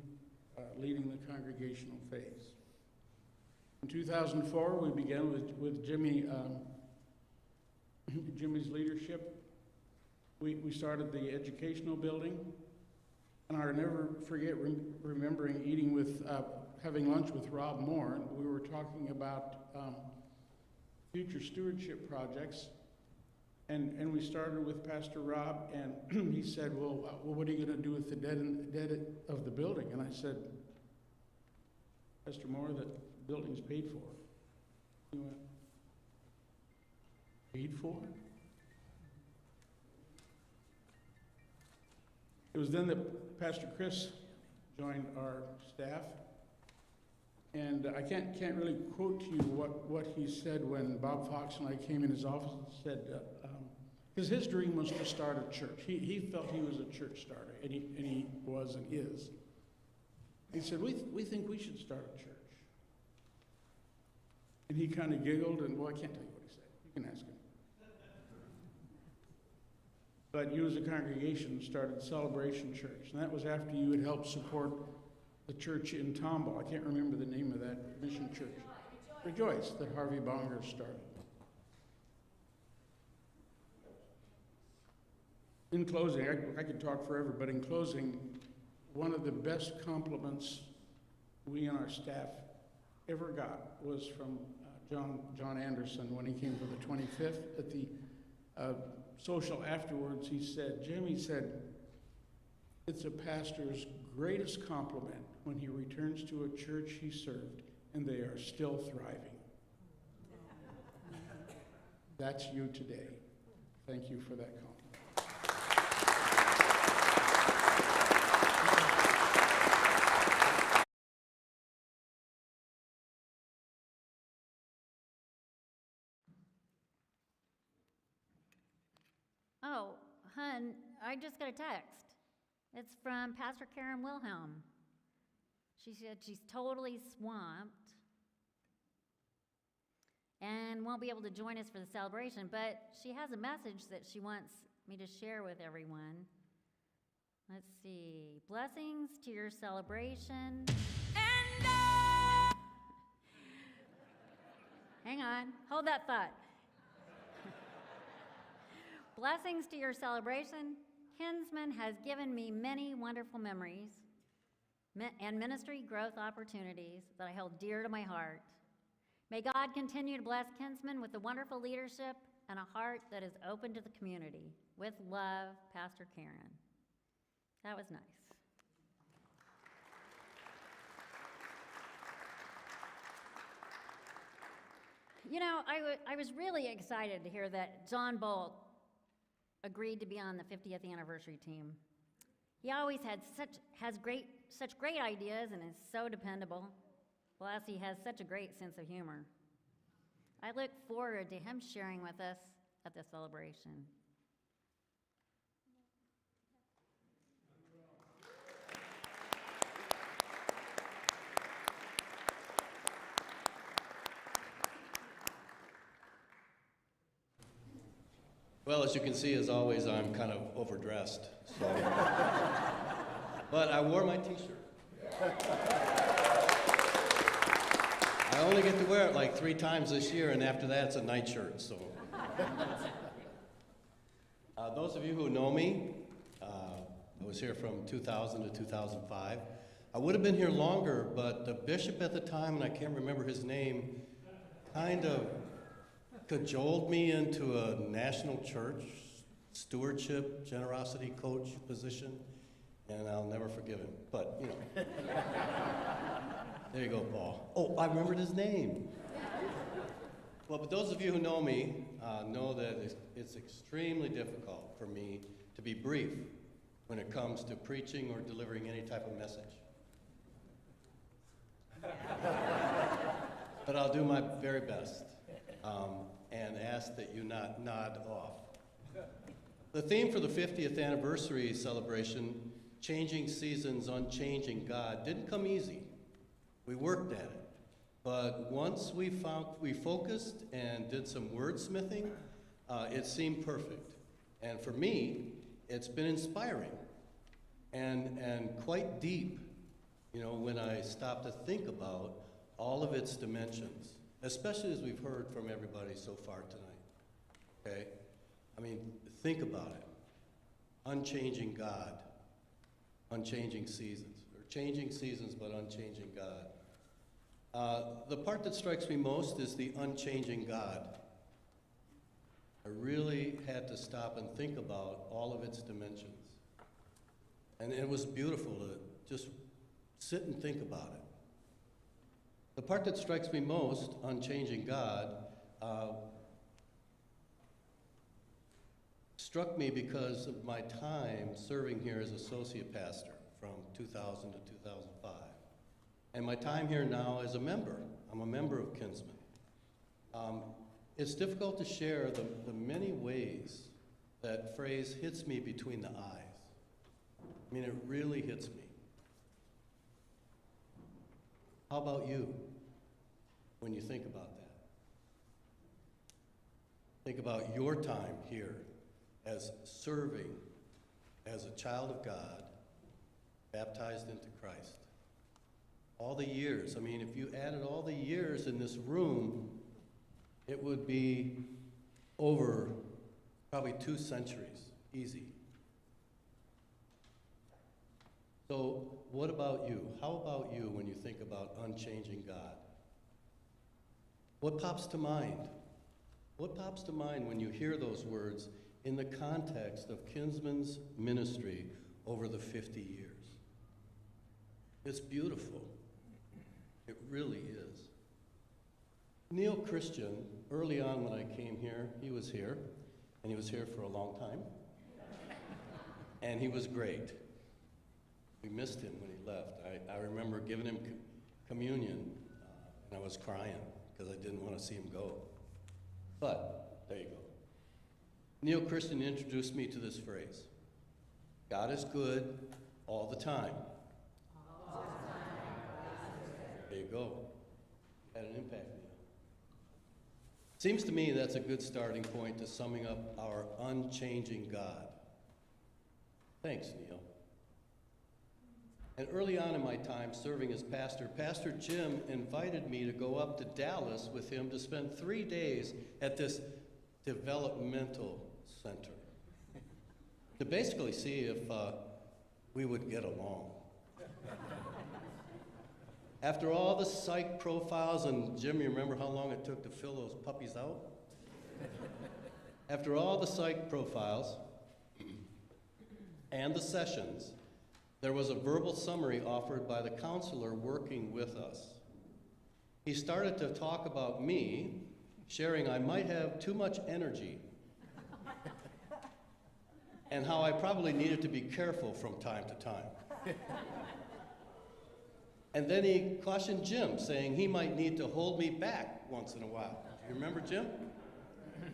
Speaker 9: the congregational phase. In 2004, we began with Jimmy's leadership. We started the educational building, and I'll never forget remembering having lunch with Rob Moore, and we were talking about future stewardship projects, and we started with Pastor Rob, and he said, well, what are you going to do with the debt of the building? And I said, Pastor Moore, that building's paid for. He went, paid for? It was then that Pastor Chris joined our staff, and I can't really quote to you what he said when Bob Fox and I came in his office and said, because his dream was to start a church. He felt he was a church starter, and he was and is. He said, we think we should start a church. And he kind of giggled, and well, I can't tell you what he said. You can ask him. but you as a congregation started Celebration Church, and that was after you had helped support the church in Tomball. I can't remember the name of that mission church. Rejoice, that Harvey Bonger started. In closing, I could talk forever, but in closing, one of the best compliments we and our staff ever got was from John Anderson when he came for the 25th. At the social afterwards, he said, Jim, he said, it's a pastor's greatest compliment when he returns to a church he served and they are still thriving. That's you today. Thank you for that compliment.
Speaker 1: Oh, hun, I just got a text. It's from Pastor Karen Wilhelm. She said she's totally swamped and won't be able to join us for the celebration, but she has a message that she wants me to share with everyone. Let's see. Blessings to your celebration. Hang on. Hold that thought. Blessings to your celebration. Kinsmen has given me many wonderful memories and ministry growth opportunities that I hold dear to my heart. May God continue to bless Kinsmen with the wonderful leadership and a heart that is open to the community. With love, Pastor Karen. That was nice. You know, I was really excited to hear that John Bolt agreed to be on the 50th anniversary team. He always had such great ideas and is so dependable. Plus, he has such a great sense of humor. I look forward to him sharing with us at the celebration.
Speaker 10: Well, as you can see, as always, I'm kind of overdressed. So. But I wore my t-shirt. I only get to wear it like 3 times this year, and after that, it's a nightshirt. So, those of you who know me, I was here from 2000 to 2005. I would have been here longer, but the bishop at the time, and I can't remember his name, kind of cajoled me into a national church stewardship, generosity coach position, and I'll never forgive him. But, you know. There you go, Paul. Oh, I remembered his name. Well, but those of you who know me know that it's extremely difficult for me to be brief when it comes to preaching or delivering any type of message. But I'll do my very best and ask that you not nod off. The theme for the 50th anniversary celebration, Changing Seasons, Unchanging God, didn't come easy. We worked at it. But once we focused and did some wordsmithing, it seemed perfect. And for me, it's been inspiring and quite deep, you know, when I stop to think about all of its dimensions, especially as we've heard from everybody so far tonight, okay? I mean, think about it. Unchanging God, unchanging seasons, or changing seasons but unchanging God. The part that strikes me most is the unchanging God. I really had to stop and think about all of its dimensions. And it was beautiful to just sit and think about it. The part that strikes me most, unchanging God, struck me because of my time serving here as associate pastor from 2000 to 2005. And my time here now as a member. I'm a member of Kinsmen. It's difficult to share the many ways that phrase hits me between the eyes. I mean, it really hits me. How about you when you think about that? Think about your time here as serving as a child of God, baptized into Christ. All the years, I mean, if you added all the years in this room, it would be over probably 2 centuries, easy. So what about you? How about you when you think about unchanging God? What pops to mind? What pops to mind when you hear those words in the context of Kinsmen's ministry over the 50 years? It's beautiful. It really is. Neil Christian, early on when I came here, he was here, and he was here for a long time. And he was great. We missed him when he left. I remember giving him communion, and I was crying because I didn't want to see him go. But, there you go. Neil Christian introduced me to this phrase, God is good all the time. All the time. There you go. Had an impact, Neil. Seems to me that's a good starting point to summing up our unchanging God. Thanks, Neil. And early on in my time serving as pastor, Pastor Jim invited me to go up to Dallas with him to spend 3 days at this developmental center to basically see if we would get along. After all the psych profiles, and Jim, you remember how long it took to fill those puppies out? After all the psych profiles and the sessions, there was a verbal summary offered by the counselor working with us. He started to talk about me, sharing I might have too much energy and how I probably needed to be careful from time to time. And then he cautioned Jim, saying he might need to hold me back once in a while. Do you remember Jim?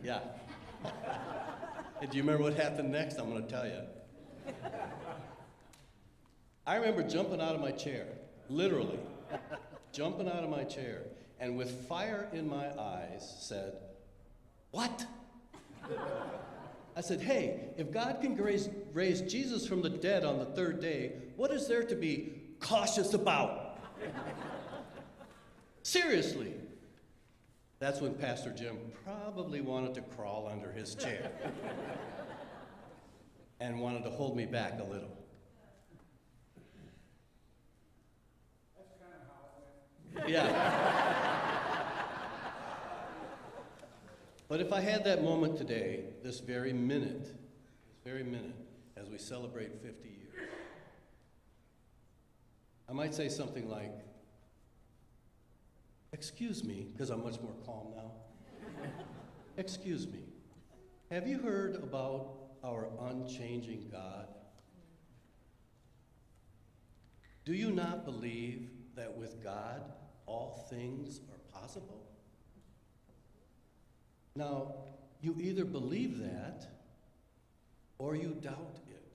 Speaker 10: Yeah. And do you remember what happened next? I'm going to tell you. I remember jumping out of my chair, literally, jumping out of my chair, and with fire in my eyes said, "What?" I said, "Hey, if God can raise Jesus from the dead on the 3rd day, what is there to be cautious about?" Seriously. That's when Pastor Jim probably wanted to crawl under his chair and wanted to hold me back a little. Yeah. But if I had that moment today, this very minute, as we celebrate 50 years, I might say something like, "Excuse me," because I'm much more calm now. "Excuse me, have you heard about our unchanging God? Do you not believe that with God, all things are possible?" Now, you either believe that or you doubt it.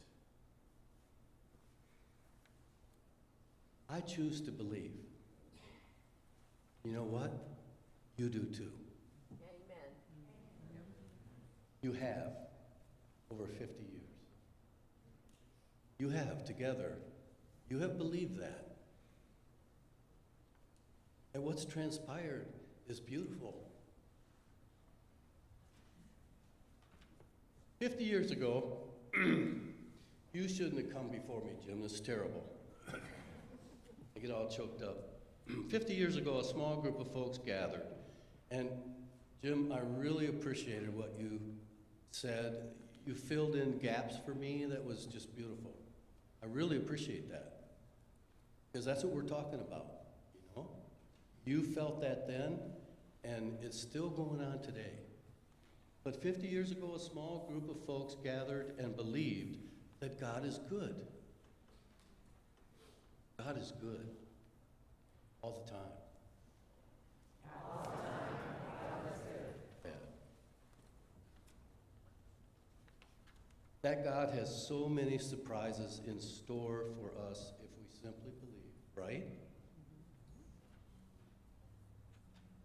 Speaker 10: I choose to believe. You know what? You do too.
Speaker 7: Amen.
Speaker 10: You have over 50 years. You have together. You have believed that. And what's transpired is beautiful. 50 years ago, you shouldn't have come before me, Jim. This is terrible. I get all choked up. 50 years ago, a small group of folks gathered. And Jim, I really appreciated what you said. You filled in gaps for me that was just beautiful. I really appreciate that. Because that's what we're talking about, you know? You felt that then, and it's still going on today. But 50 years ago, a small group of folks gathered and believed that God is good. God is good. All the time. All the time. God is good. Yeah. That God has so many surprises in store for us if we simply believe, right?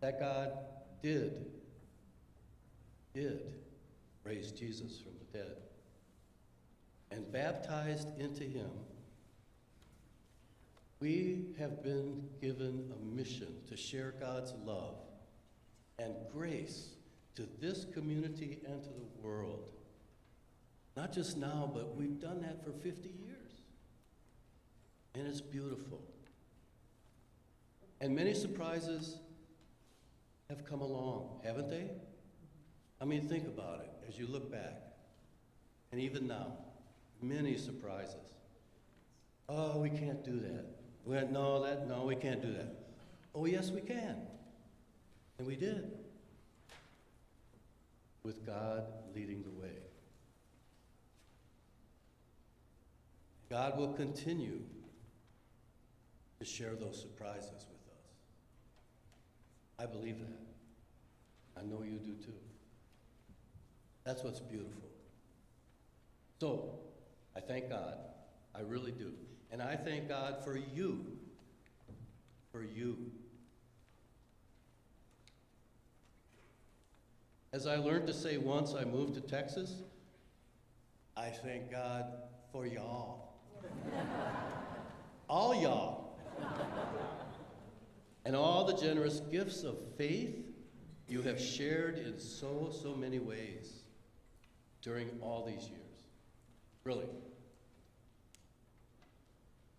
Speaker 10: That God did raised Jesus from the dead, and baptized into him, we have been given a mission to share God's love and grace to this community and to the world. Not just now, but we've done that for 50 years. And it's beautiful. And many surprises have come along, haven't they? I mean, think about it as you look back. And even now, many surprises. Oh, we can't do that. No, we can't do that. Oh, yes, we can. And we did. With God leading the way. God will continue to share those surprises with us. I believe that. I know you do too. That's what's beautiful. So, I thank God. I really do. And I thank God for you. For you. As I learned to say once I moved to Texas, I thank God for y'all. All y'all. And all the generous gifts of faith you have shared in so many ways during all these years. Really.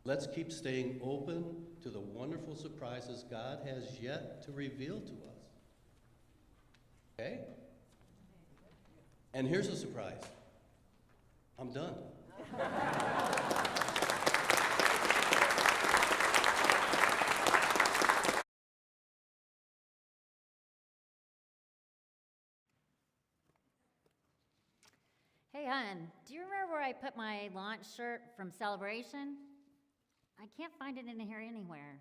Speaker 10: Let's keep staying open to the wonderful surprises God has yet to reveal to us. Okay? And here's a surprise. I'm done.
Speaker 1: Hey, hon, do you remember where I put my launch shirt from Celebration? I can't find it in here anywhere.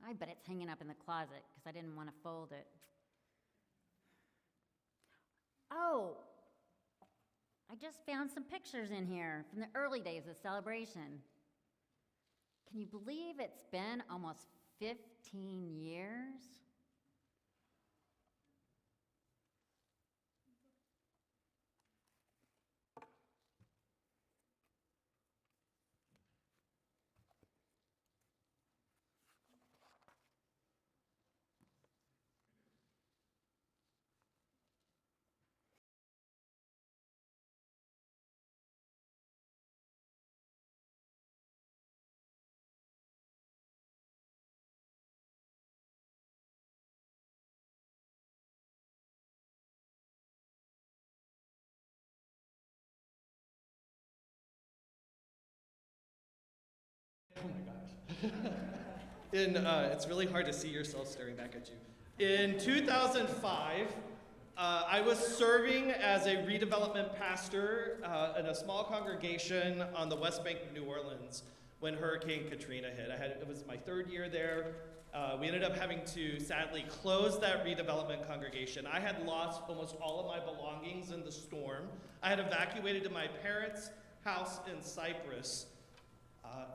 Speaker 1: I bet it's hanging up in the closet because I didn't want to fold it. Oh, I just found some pictures in here from the early days of Celebration. Can you believe it's been almost 15 years?
Speaker 2: Oh my gosh. It's really hard to see yourself staring back at you. In 2005, I was serving as a redevelopment pastor in a small congregation on the West Bank of New Orleans when Hurricane Katrina hit. It was my third year there. We ended up having to sadly close that redevelopment congregation. I had lost almost all of my belongings in the storm. I had evacuated to my parents' house in Cyprus.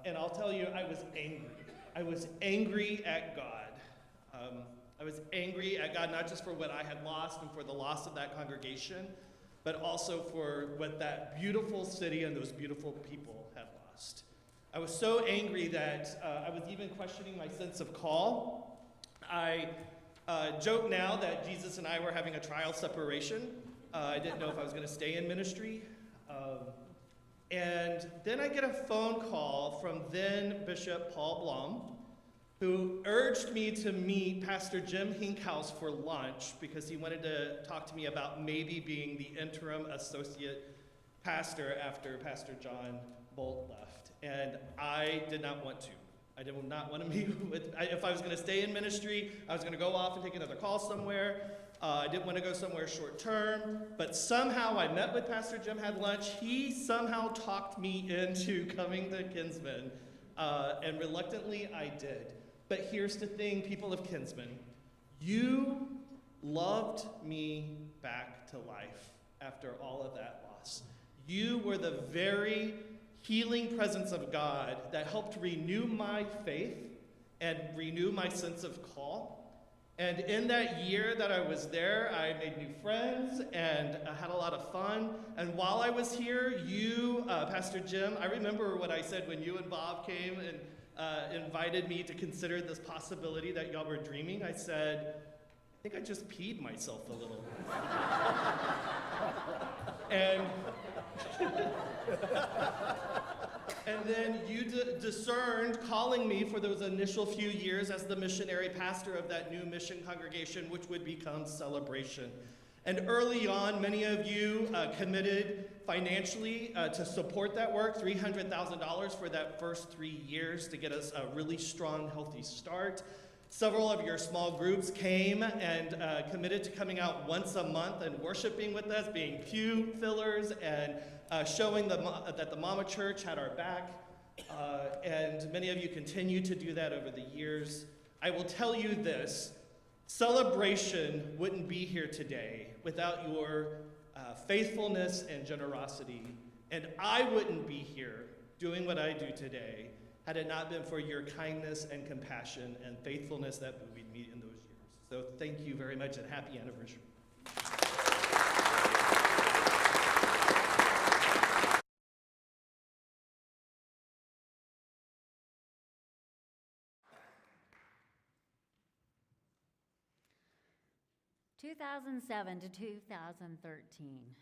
Speaker 2: And I'll tell you, I was angry. I was angry at God. I was angry at God not just for what I had lost and for the loss of that congregation, but also for what that beautiful city and those beautiful people had lost. I was so angry that I was even questioning my sense of call. I joke now that Jesus and I were having a trial separation. I didn't know if I was going to stay in ministry. And then I get a phone call from then Bishop Paul Blom, who urged me to meet Pastor Jim Hinkhouse for lunch because he wanted to talk to me about maybe being the interim associate pastor after Pastor John Bolt left. And I did not want to. I did not want to meet with, if I was going to stay in ministry, I was going to go off and take another call somewhere. I didn't want to go somewhere short term, but somehow I met with Pastor Jim, had lunch. He somehow talked me into coming to Kinsmen, and reluctantly I did. But here's the thing, people of Kinsmen. You loved me back to life after all of that loss. You were the very healing presence of God that helped renew my faith and renew my sense of call.
Speaker 11: And in that year that I was there, I made new friends and had a lot of fun. And while I was here, you, Pastor Jim, I remember what I said when you and Bob came and invited me to consider this possibility that y'all were dreaming. I said, I think I just peed myself a little. and And then you discerned calling me for those initial few years as the missionary pastor of that new mission congregation, which would become Celebration. And early on, many of you committed financially to support that work, $300,000 for that first 3 years to get us a really strong, healthy start. Several of your small groups came and committed to coming out once a month and worshiping with us, being pew fillers and showing that the Mama Church had our back. And many of you continue to do that over the years. I will tell you this, Celebration wouldn't be here today without your faithfulness and generosity. And I wouldn't be here doing what I do today had it not been for your kindness and compassion and faithfulness that we meet in those years. So thank you very much and happy anniversary.
Speaker 1: (2007 to 2013).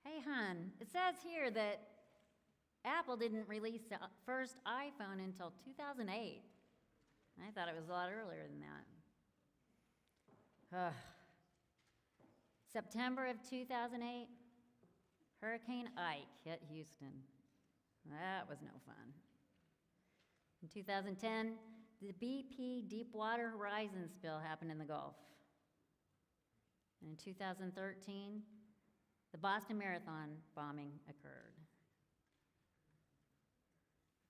Speaker 1: Hey, hon, it says here that Apple didn't release the first iPhone until 2008. I thought it was a lot earlier than that. September of 2008, Hurricane Ike hit Houston. That was no fun. In 2010, the BP Deepwater Horizon spill happened in the Gulf. And in 2013, the Boston Marathon bombing occurred.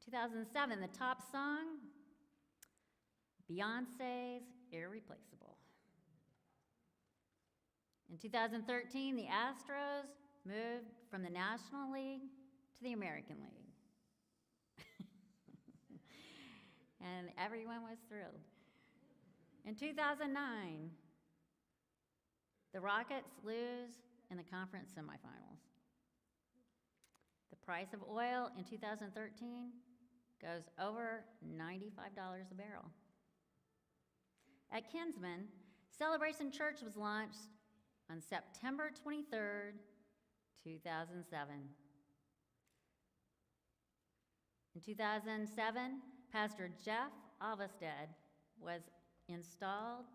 Speaker 1: 2007, the top song, Beyonce's Irreplaceable. In 2013, the Astros moved from the National League to the American League. And everyone was thrilled. In 2009, the Rockets lose in the conference semifinals. The price of oil in 2013 goes over $95 a barrel. At Kinsmen, Celebration Church was launched on September 23rd, 2007. In 2007, Pastor Jeff Avested was installed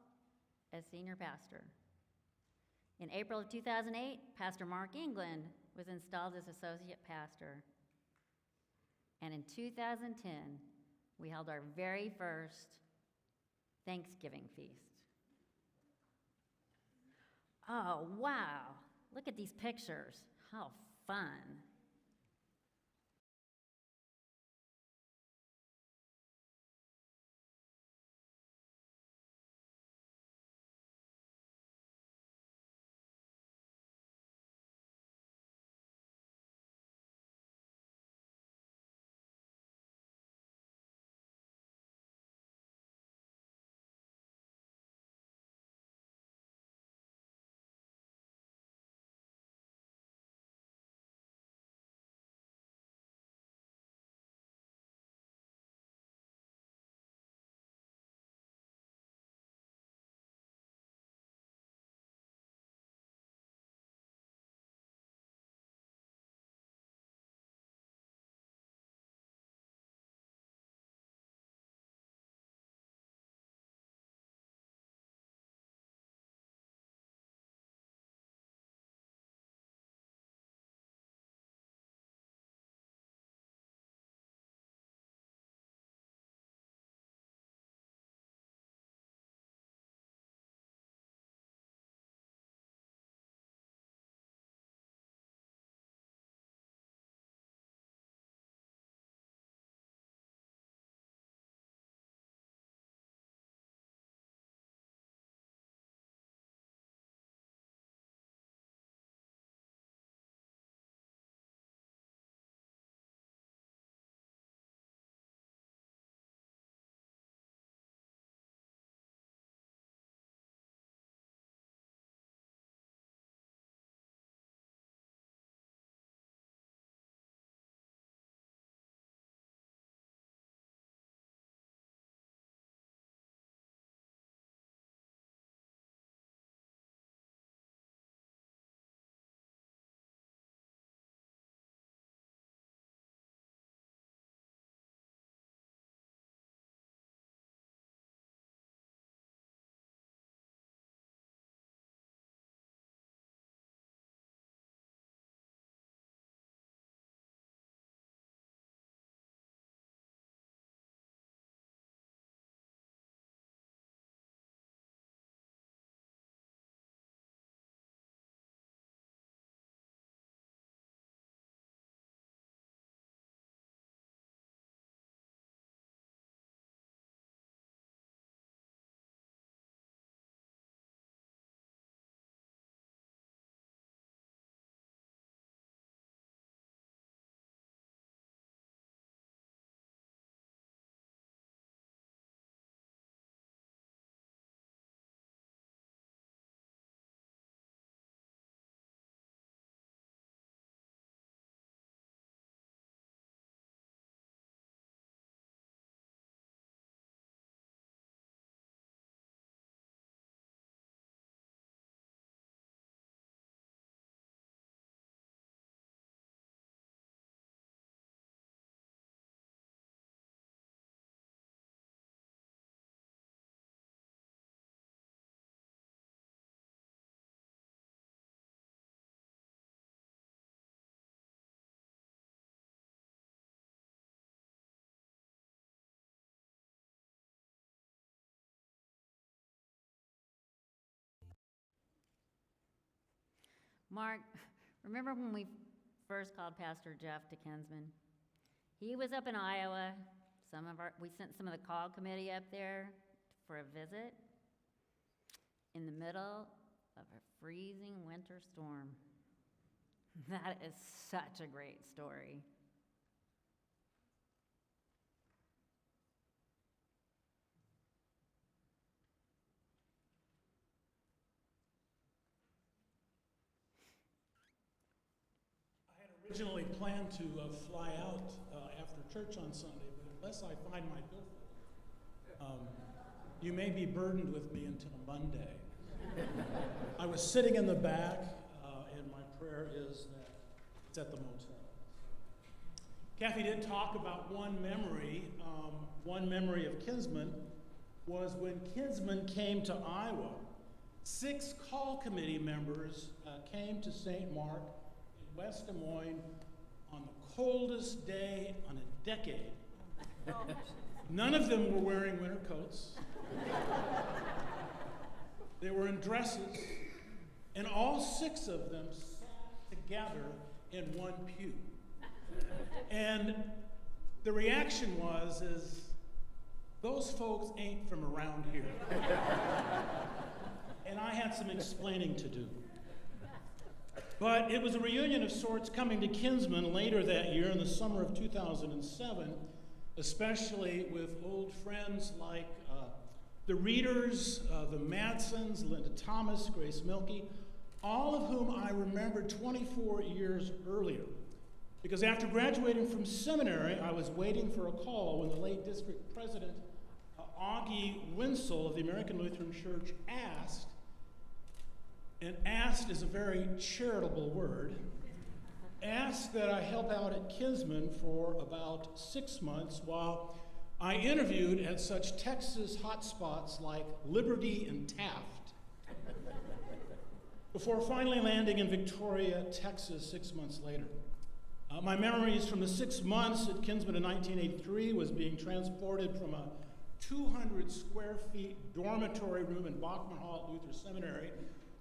Speaker 1: as senior pastor. In April of 2008, Pastor Mark England was installed as associate pastor. And in 2010, we held our very first Thanksgiving feast. Oh, wow, look at these pictures. How fun. Mark, remember when we first called Pastor Jeff to Kinsmen? He was up in Iowa. We sent some of the call committee up there for a visit in the middle of a freezing winter storm. That is such a great story.
Speaker 9: Originally planned to fly out after church on Sunday, but unless I find my billfold, you may be burdened with me until Monday. I was sitting in the back, and my prayer is that it's at the motel. Kathy did talk about one memory. One memory of Kinsmen was when Kinsmen came to Iowa. 6 call committee members came to St. Mark West Des Moines on the coldest day on a decade. None of them were wearing winter coats. They were in dresses, and all 6 of them sat together in one pew. And the reaction is, those folks ain't from around here. And I had some explaining to do. But it was a reunion of sorts coming to Kinsmen later that year in the summer of 2007, especially with old friends like the Readers, the Madsons, Linda Thomas, Grace Milkey, all of whom I remembered 24 years earlier. Because after graduating from seminary, I was waiting for a call when the late district president, Augie Winsel of the American Lutheran Church, asked, and asked is a very charitable word, asked that I help out at Kinsmen for about 6 months while I interviewed at such Texas hotspots like Liberty and Taft, before finally landing in Victoria, Texas 6 months later. My memories from the 6 months at Kinsmen in 1983 was being transported from a 200 square feet dormitory room in Bachman Hall at Luther Seminary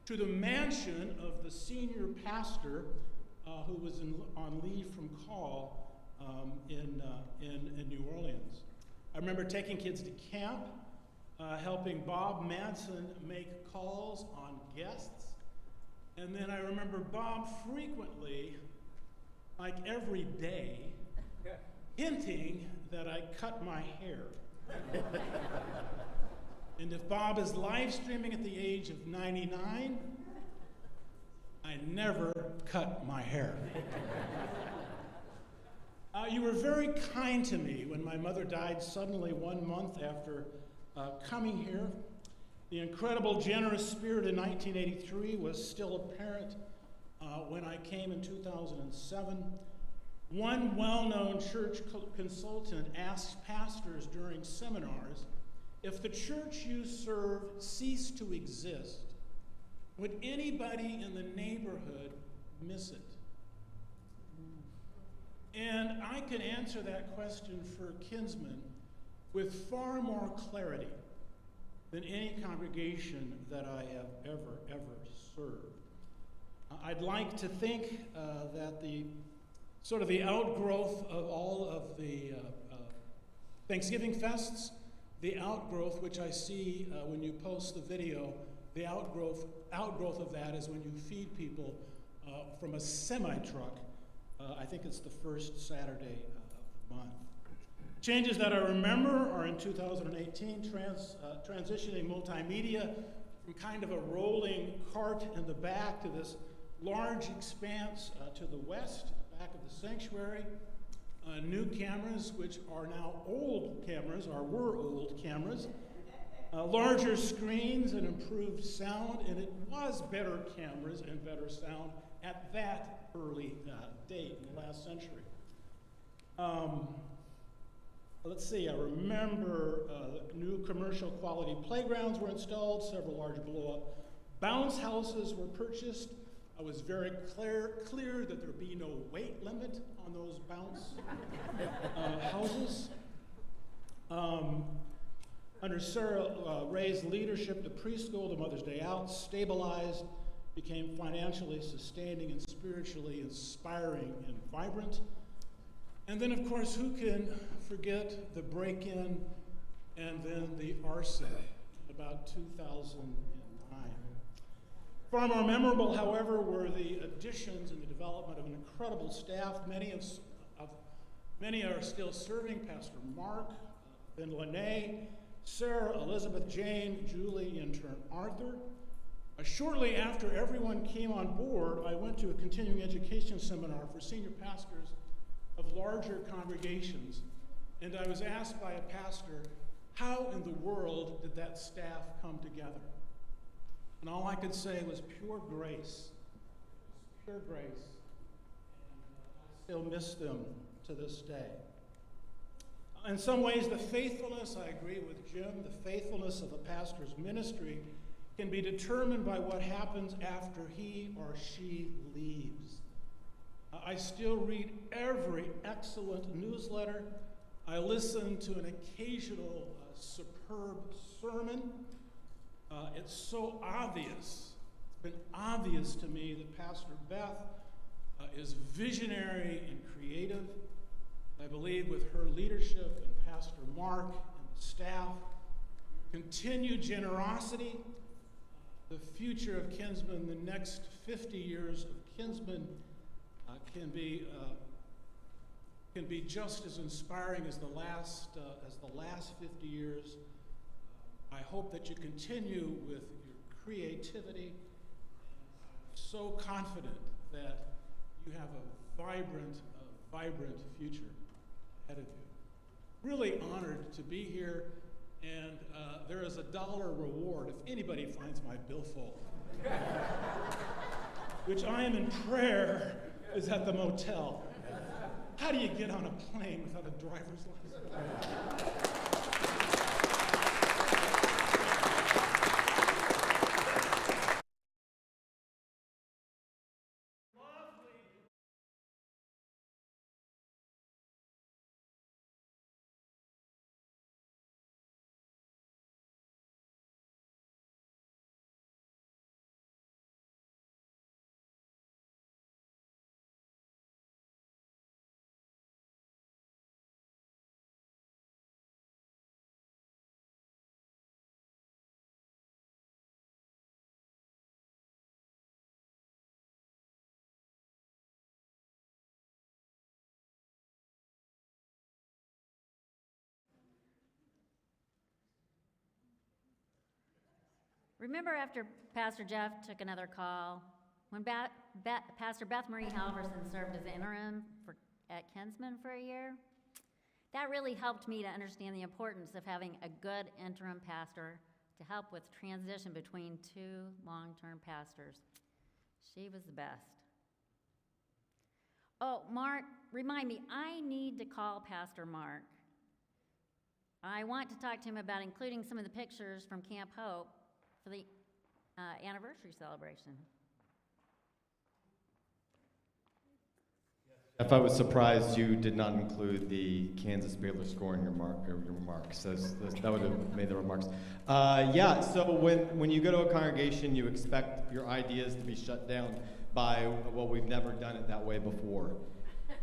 Speaker 9: to the mansion of the senior pastor who was on leave from call in New Orleans. I remember taking kids to camp, helping Bob Madsen make calls on guests, and then I remember Bob frequently, like every day, hinting that I cut my hair. And if Bob is live streaming at the age of 99, I never cut my hair. You were very kind to me when my mother died suddenly 1 month after coming here. The incredible generous spirit in 1983 was still apparent when I came in 2007. One well-known church consultant asked pastors during seminars, if the church you serve ceased to exist, would anybody in the neighborhood miss it? And I can answer that question for Kinsmen with far more clarity than any congregation that I have ever served. I'd like to think that the outgrowth of all of the Thanksgiving fests, the outgrowth which I see when you post the video, the outgrowth of that is when you feed people from a semi-truck. I think it's the first Saturday of the month. Changes that I remember are in 2018, transitioning multimedia from kind of a rolling cart in the back to this large expanse to the west, back of the sanctuary. New cameras, which are now old cameras, or were old cameras. Larger screens and improved sound, and it was better cameras and better sound at that early date in the last century. Let's see, I remember new commercial quality playgrounds were installed, several large blow-up bounce houses were purchased. I was very clear that there'd be no weight limit on those bounce houses. Under Sarah Ray's leadership, the preschool, the Mother's Day Out, stabilized, became financially sustaining and spiritually inspiring and vibrant. And then, of course, who can forget the break-in and then the arson in about 2009. Far more memorable, however, were the additions and the development of an incredible staff. Many are still serving: Pastor Mark, then Lene, Sarah, Elizabeth, Jane, Julie, intern Arthur. Shortly after everyone came on board, I went to a continuing education seminar for senior pastors of larger congregations, and I was asked by a pastor, how in the world did that staff come together? And all I could say was pure grace. Pure grace. I still miss them to this day. In some ways, the faithfulness, I agree with Jim, the faithfulness of a pastor's ministry can be determined by what happens after he or she leaves. I still read every excellent newsletter. I listen to an occasional superb sermon. It's so obvious. It's been obvious to me that Pastor Beth is visionary and creative. I believe with her leadership and Pastor Mark and the staff, continued generosity, the future of Kinsmen, the next 50 years of Kinsmen can be just as inspiring as the last 50 years. I hope that you continue with your creativity. I'm so confident that you have a vibrant future ahead of you. Really honored to be here, and there is $1 reward if anybody finds my billfold, which I am in prayer is at the motel. How do you get on a plane without a driver's license?
Speaker 1: Remember after Pastor Jeff took another call, when Pastor Beth Marie Halverson served as interim at Kinsmen for a year? That really helped me to understand the importance of having a good interim pastor to help with transition between two long-term pastors. She was the best. Oh, Mark, remind me, I need to call Pastor Mark. I want to talk to him about including some of the pictures from Camp Hope for the anniversary celebration.
Speaker 12: If I was surprised you did not include the Kansas Baylor score in your remarks. That would have made the remarks. Yeah, so when you go to a congregation, you expect your ideas to be shut down by, well, we've never done it that way before.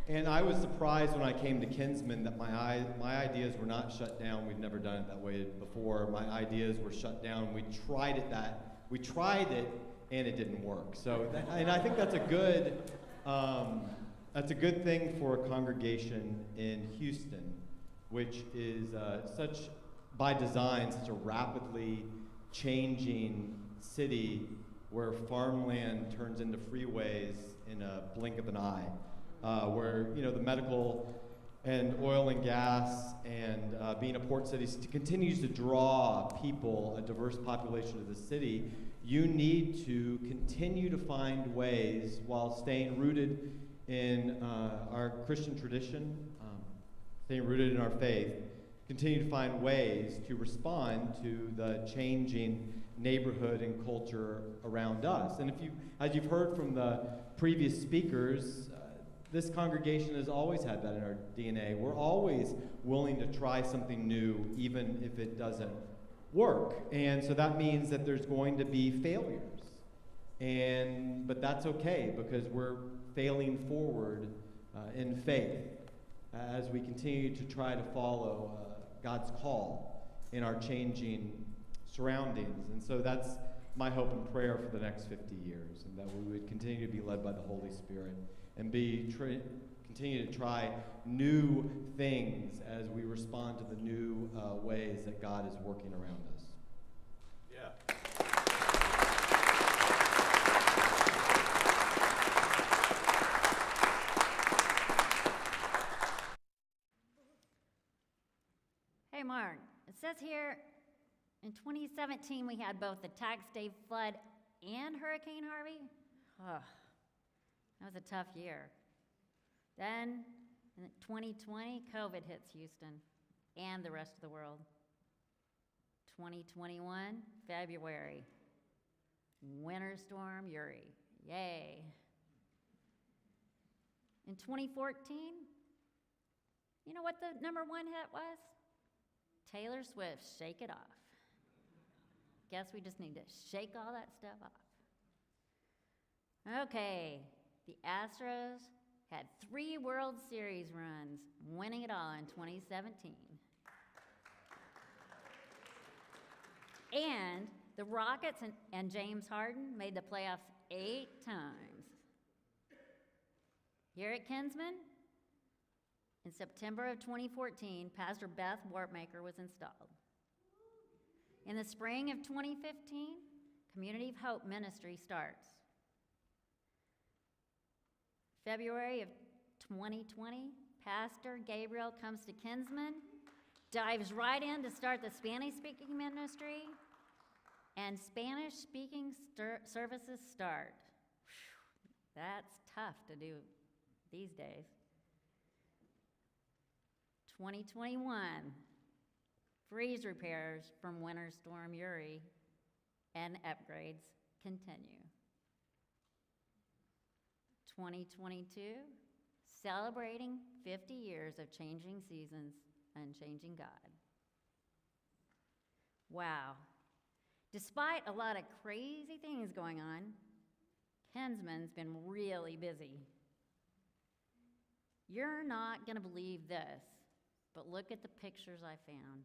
Speaker 12: And I was surprised when I came to Kinsmen that my ideas were not shut down. We've never done it that way before. My ideas were shut down. We tried it, and it didn't work. So, and I think that's a good thing for a congregation in Houston, which is by design, such a rapidly changing city where farmland turns into freeways in a blink of an eye. Where the medical and oil and gas and being a port city continues to draw people, a diverse population of the city, you need to continue to find ways while staying rooted in our Christian tradition, staying rooted in our faith, continue to find ways to respond to the changing neighborhood and culture around us. And as you've heard from the previous speakers, this congregation has always had that in our DNA. We're always willing to try something new, even if it doesn't work. And so that means that there's going to be failures. But that's okay because we're failing forward in faith as we continue to try to follow God's call in our changing surroundings. And so that's my hope and prayer for the next 50 years, and that we would continue to be led by the Holy Spirit and continue to try new things as we respond to the new ways that God is working around us.
Speaker 6: Yeah.
Speaker 1: Hey, Mark, it says here in 2017 we had both the tax day flood and Hurricane Harvey. Ugh, that was a tough year. Then in 2020, COVID hits Houston and the rest of the world. 2021, February, Winter Storm Uri. Yay. In 2014, you know what the #1 hit was? Taylor Swift's Shake It Off. Guess we just need to shake all that stuff off. Okay, the Astros had 3 World Series runs, winning it all in 2017. And the Rockets and James Harden made the playoffs 8 times. Here at Kinsmen, in September of 2014, Pastor Beth Wartmaker was installed. In the spring of 2015, Community of Hope Ministry starts. February of 2020, Pastor Gabriel comes to Kinsmen, dives right in to start the Spanish-speaking ministry, and Spanish-speaking services start. Whew, that's tough to do these days. 2021, freeze repairs from Winter Storm Uri and upgrades continue. 2022, celebrating 50 years of changing seasons, unchanging God. Wow. Despite a lot of crazy things going on, Kinsman's been really busy. You're not going to believe this, but look at the pictures I found.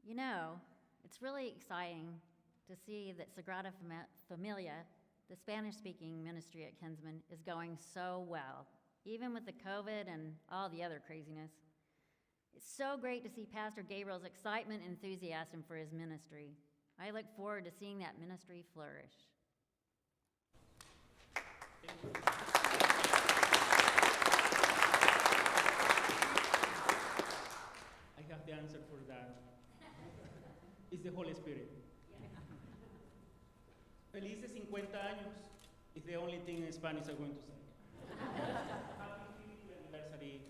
Speaker 1: You know, it's really exciting to see that Sagrada Familia, the Spanish-speaking ministry at Kinsmen, is going so well, even with the COVID and all the other craziness. It's so great to see Pastor Gabriel's excitement and enthusiasm for his ministry. I look forward to seeing that ministry flourish.
Speaker 13: I have the answer for that. It's the Holy Spirit. Felices 50 años is the only thing in Spanish I'm going to say. Happy 50th anniversary,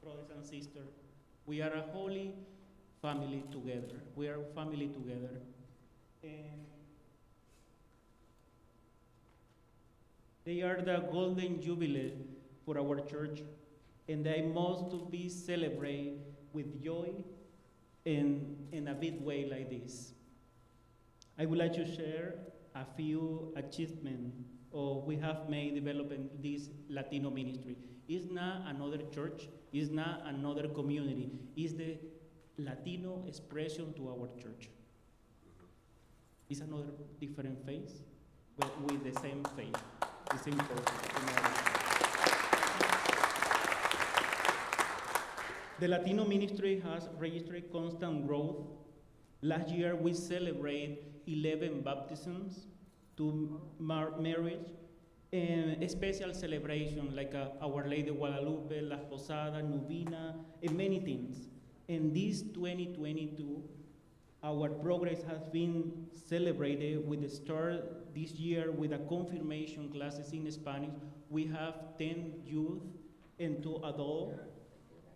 Speaker 13: brothers and sisters. We are a holy family together. We are a family together. And they are the golden jubilee for our church, and they must to be celebrated with joy in a big way like this. I would like to share a few achievements we have made developing this Latino ministry. It's not another church, it's not another community, it's the Latino expression to our church. It's another different face, but with the same faith, the same purpose. The Latino ministry has registered constant growth. Last year we celebrated 11 baptisms, 2 marriage, and a special celebration like Our Lady of Guadalupe, Las Posadas, Novena, and many things. In this 2022, our progress has been celebrated with the start this year with a confirmation classes in Spanish. We have 10 youth and 2 adults,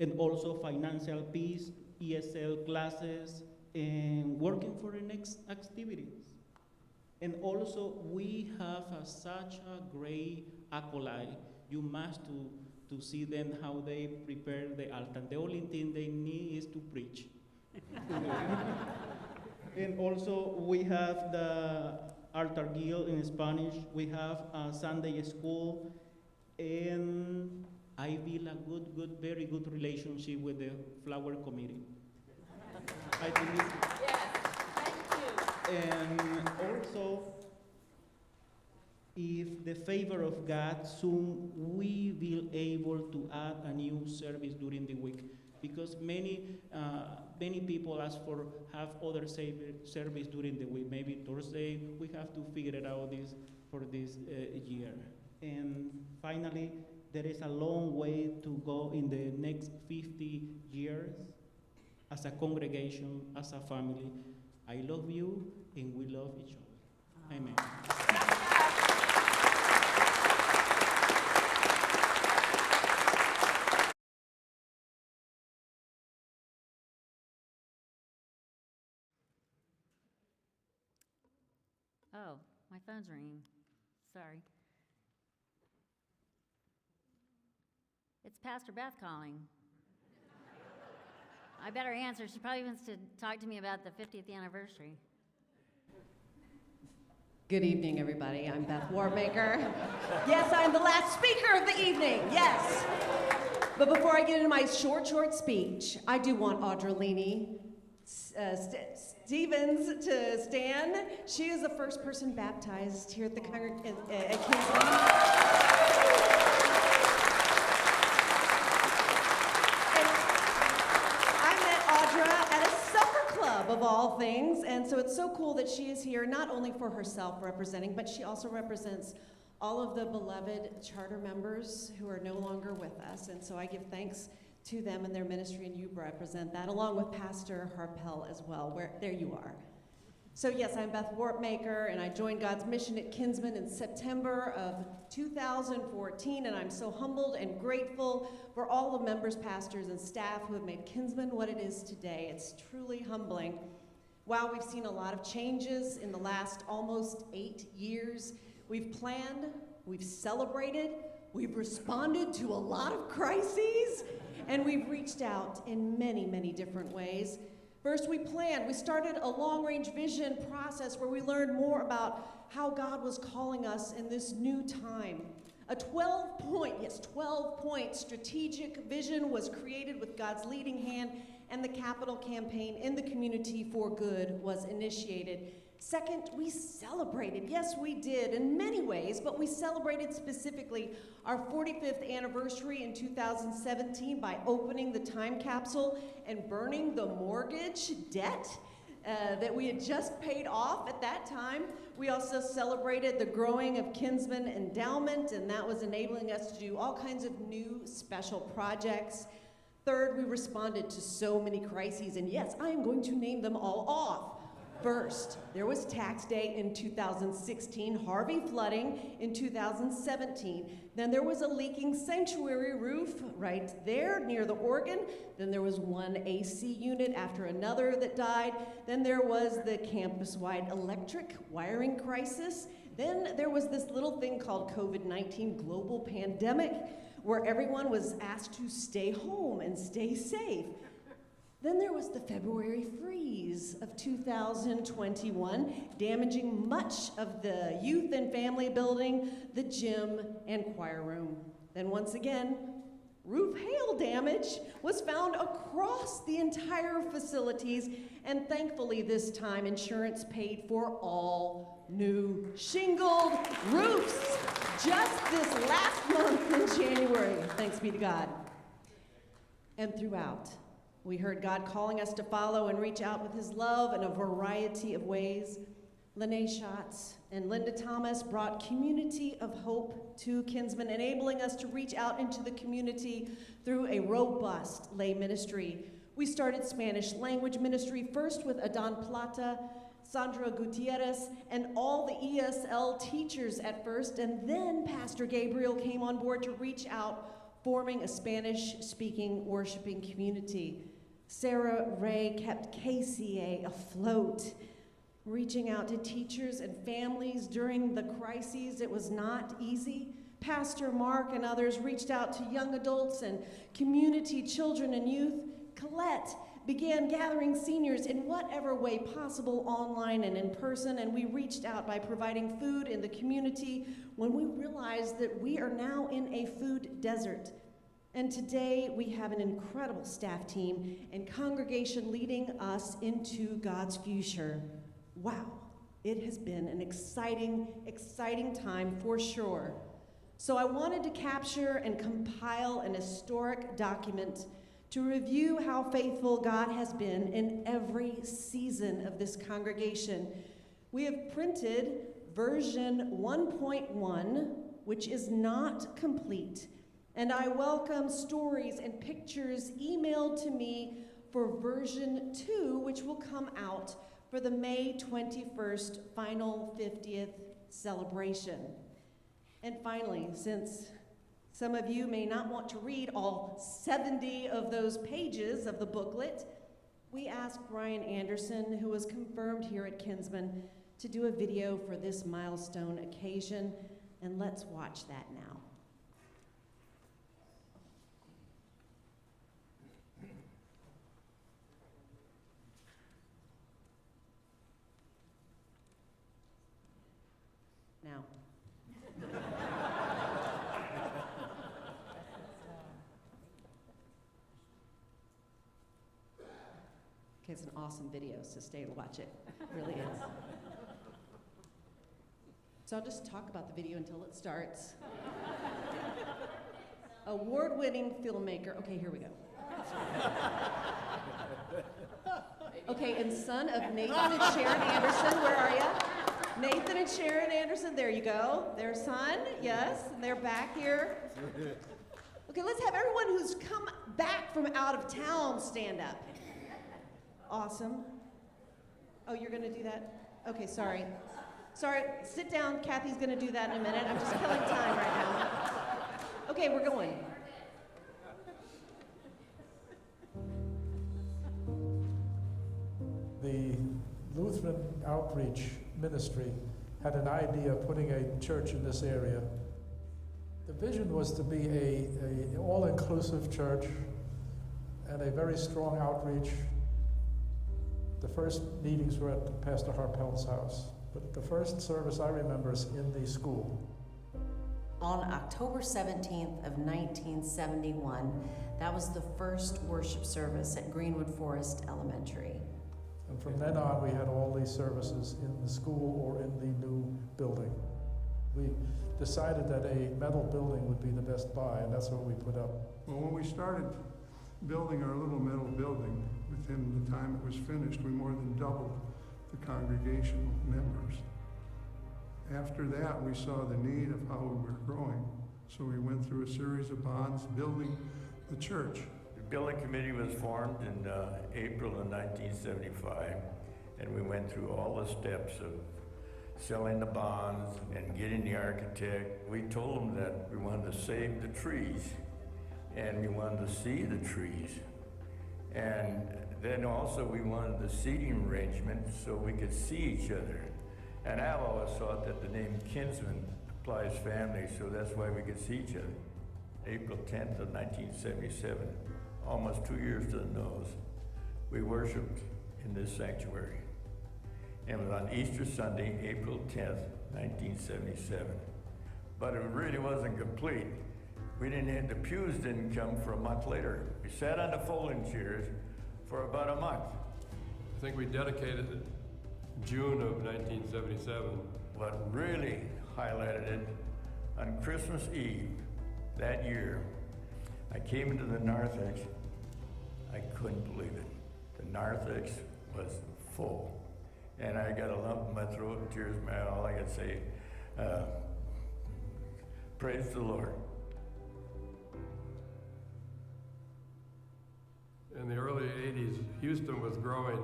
Speaker 13: and also financial peace, ESL classes, and working for the next activities. And also, we have such a great acolyte. You must to see them how they prepare the altar. The only thing they need is to preach. And also, we have the altar guild in Spanish. We have a Sunday school, and I feel a very good relationship with the flower committee. I think
Speaker 7: Yes, thank you.
Speaker 13: and also, if the favor of God, soon we will able to add a new service during the week, because many people ask for have other service during the week. Maybe Thursday. We have to figure it out for this year. And finally, there is a long way to go in the next 50 years as a congregation, as a family. I love you, and we love each other. Amen.
Speaker 1: Oh, my phone's ringing. Sorry. It's Pastor Beth calling. I better answer. She probably wants to talk to me about the 50th anniversary.
Speaker 14: Good evening, everybody. I'm Beth Warmaker. Yes, I'm the last speaker of the evening. Yes. But before I get into my short speech, I do want Audrelini Stevens to stand. She is the first person baptized here at the at Kinsmen. Of all things, and so it's so cool that she is here not only for herself representing, but she also represents all of the beloved charter members who are no longer with us, and so I give thanks to them and their ministry, and you represent that, along with Pastor Harpel as well. There you are. So yes, I'm Beth Warpmaker, and I joined God's mission at Kinsmen in September of 2014, and I'm so humbled and grateful for all the members, pastors, and staff who have made Kinsmen what it is today. It's truly humbling. Wow, we've seen a lot of changes in the last almost 8 years. We've planned, we've celebrated, we've responded to a lot of crises, and we've reached out in many, many different ways. First, we planned. We started a long-range vision process where we learned more about how God was calling us in this new time. A 12-point strategic vision was created with God's leading hand, and the capital campaign in the community for good was initiated. Second, we celebrated. Yes, we did in many ways, but we celebrated specifically our 45th anniversary in 2017 by opening the time capsule and burning the mortgage debt that we had just paid off at that time. We also celebrated the growing of Kinsmen Endowment, and that was enabling us to do all kinds of new special projects. Third, we responded to so many crises, and yes, I am going to name them all off. First, there was tax day in 2016, Harvey flooding in 2017. Then there was a leaking sanctuary roof right there near the organ. Then there was one AC unit after another that died. Then there was the campus-wide electric wiring crisis. Then there was this little thing called COVID-19 global pandemic, where everyone was asked to stay home and stay safe. Then there was the February freeze of 2021, damaging much of the youth and family building, the gym, and choir room. Then once again, roof hail damage was found across the entire facilities, and thankfully this time insurance paid for all new shingled roofs just this last month in January, thanks be to God. And throughout, we heard God calling us to follow and reach out with his love in a variety of ways. Lene Schatz and Linda Thomas brought community of hope to Kinsmen, enabling us to reach out into the community through a robust lay ministry. We started Spanish language ministry first with Adan Plata, Sandra Gutierrez, and all the ESL teachers at first, and then Pastor Gabriel came on board to reach out, forming a Spanish-speaking worshiping community. Sarah Ray kept KCA afloat, reaching out to teachers and families during the crises. It was not easy. Pastor Mark and others reached out to young adults and community children and youth. Colette began gathering seniors in whatever way possible, online and in person, and we reached out by providing food in the community when we realized that we are now in a food desert. And today we have an incredible staff team and congregation leading us into God's future. Wow, it has been an exciting, exciting time for sure. So I wanted to capture and compile an historic document to review how faithful God has been in every season of this congregation. We have printed version 1.1, which is not complete, and I welcome stories and pictures emailed to me for version 2, which will come out for the May 21st final 50th celebration. And finally, since some of you may not want to read all 70 of those pages of the booklet, we asked Brian Anderson, who was confirmed here at Kinsmen, to do a video for this milestone occasion, and let's watch that now. Now. Okay, it's an awesome video, so stay and watch it. It really is. So I'll just talk about the video until it starts. Award-winning filmmaker. Okay, here we go. Okay, and son of Nathan and Sharon Anderson, where are you? Nathan and Sharon Anderson, there you go. Their son, yes, and they're back here. Okay, let's have everyone who's come back from out of town stand up. Awesome. Oh, you're gonna do that? Okay, sorry. Sorry, sit down. Kathy's gonna do that in a minute. I'm just killing time right now. Okay, we're going.
Speaker 15: The Lutheran Outreach Ministry had an idea of putting a church in this area. The vision was to be an all-inclusive church and a very strong outreach. The first meetings were at Pastor Harpel's house, but the first service I remember is in the school.
Speaker 16: On October 17th of 1971, that was the first worship service at Greenwood Forest Elementary.
Speaker 15: And from then on, we had all these services in the school or in the new building. We decided that a metal building would be the best buy, and that's what we put up.
Speaker 17: Well, when we started building our little metal building, within the time it was finished, we more than doubled the congregational members. After that, we saw the need of how we were growing, so we went through a series of bonds building the church.
Speaker 18: The building committee was formed in April of 1975, and we went through all the steps of selling the bonds and getting the architect. We told them that we wanted to save the trees, and we wanted to see the trees. And then also we wanted the seating arrangement so we could see each other. And I've always thought that the name Kinsmen applies family, so that's why we could see each other. April 10th of 1977, almost 2 years to the nose, we worshiped in this sanctuary. And it was on Easter Sunday, April 10th, 1977. But it really wasn't complete. The pews didn't come for a month later. We sat on the folding chairs for about a month.
Speaker 19: I think we dedicated it June of 1977.
Speaker 18: What really highlighted it, on Christmas Eve that year, I came into the narthex. I couldn't believe it. The narthex was full. And I got a lump in my throat and tears in my eye. All I could say, praise the Lord.
Speaker 19: In the early 80s, Houston was growing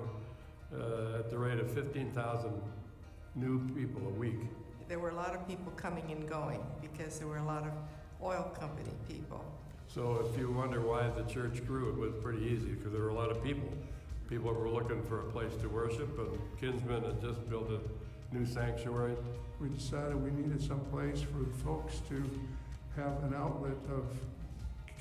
Speaker 19: at the rate of 15,000 new people a week.
Speaker 20: There were a lot of people coming and going because there were a lot of oil company people.
Speaker 19: So if you wonder why the church grew, it was pretty easy because there were a lot of people. People were looking for a place to worship, and Kinsmen had just built a new sanctuary.
Speaker 17: We decided we needed some place for the folks to have an outlet of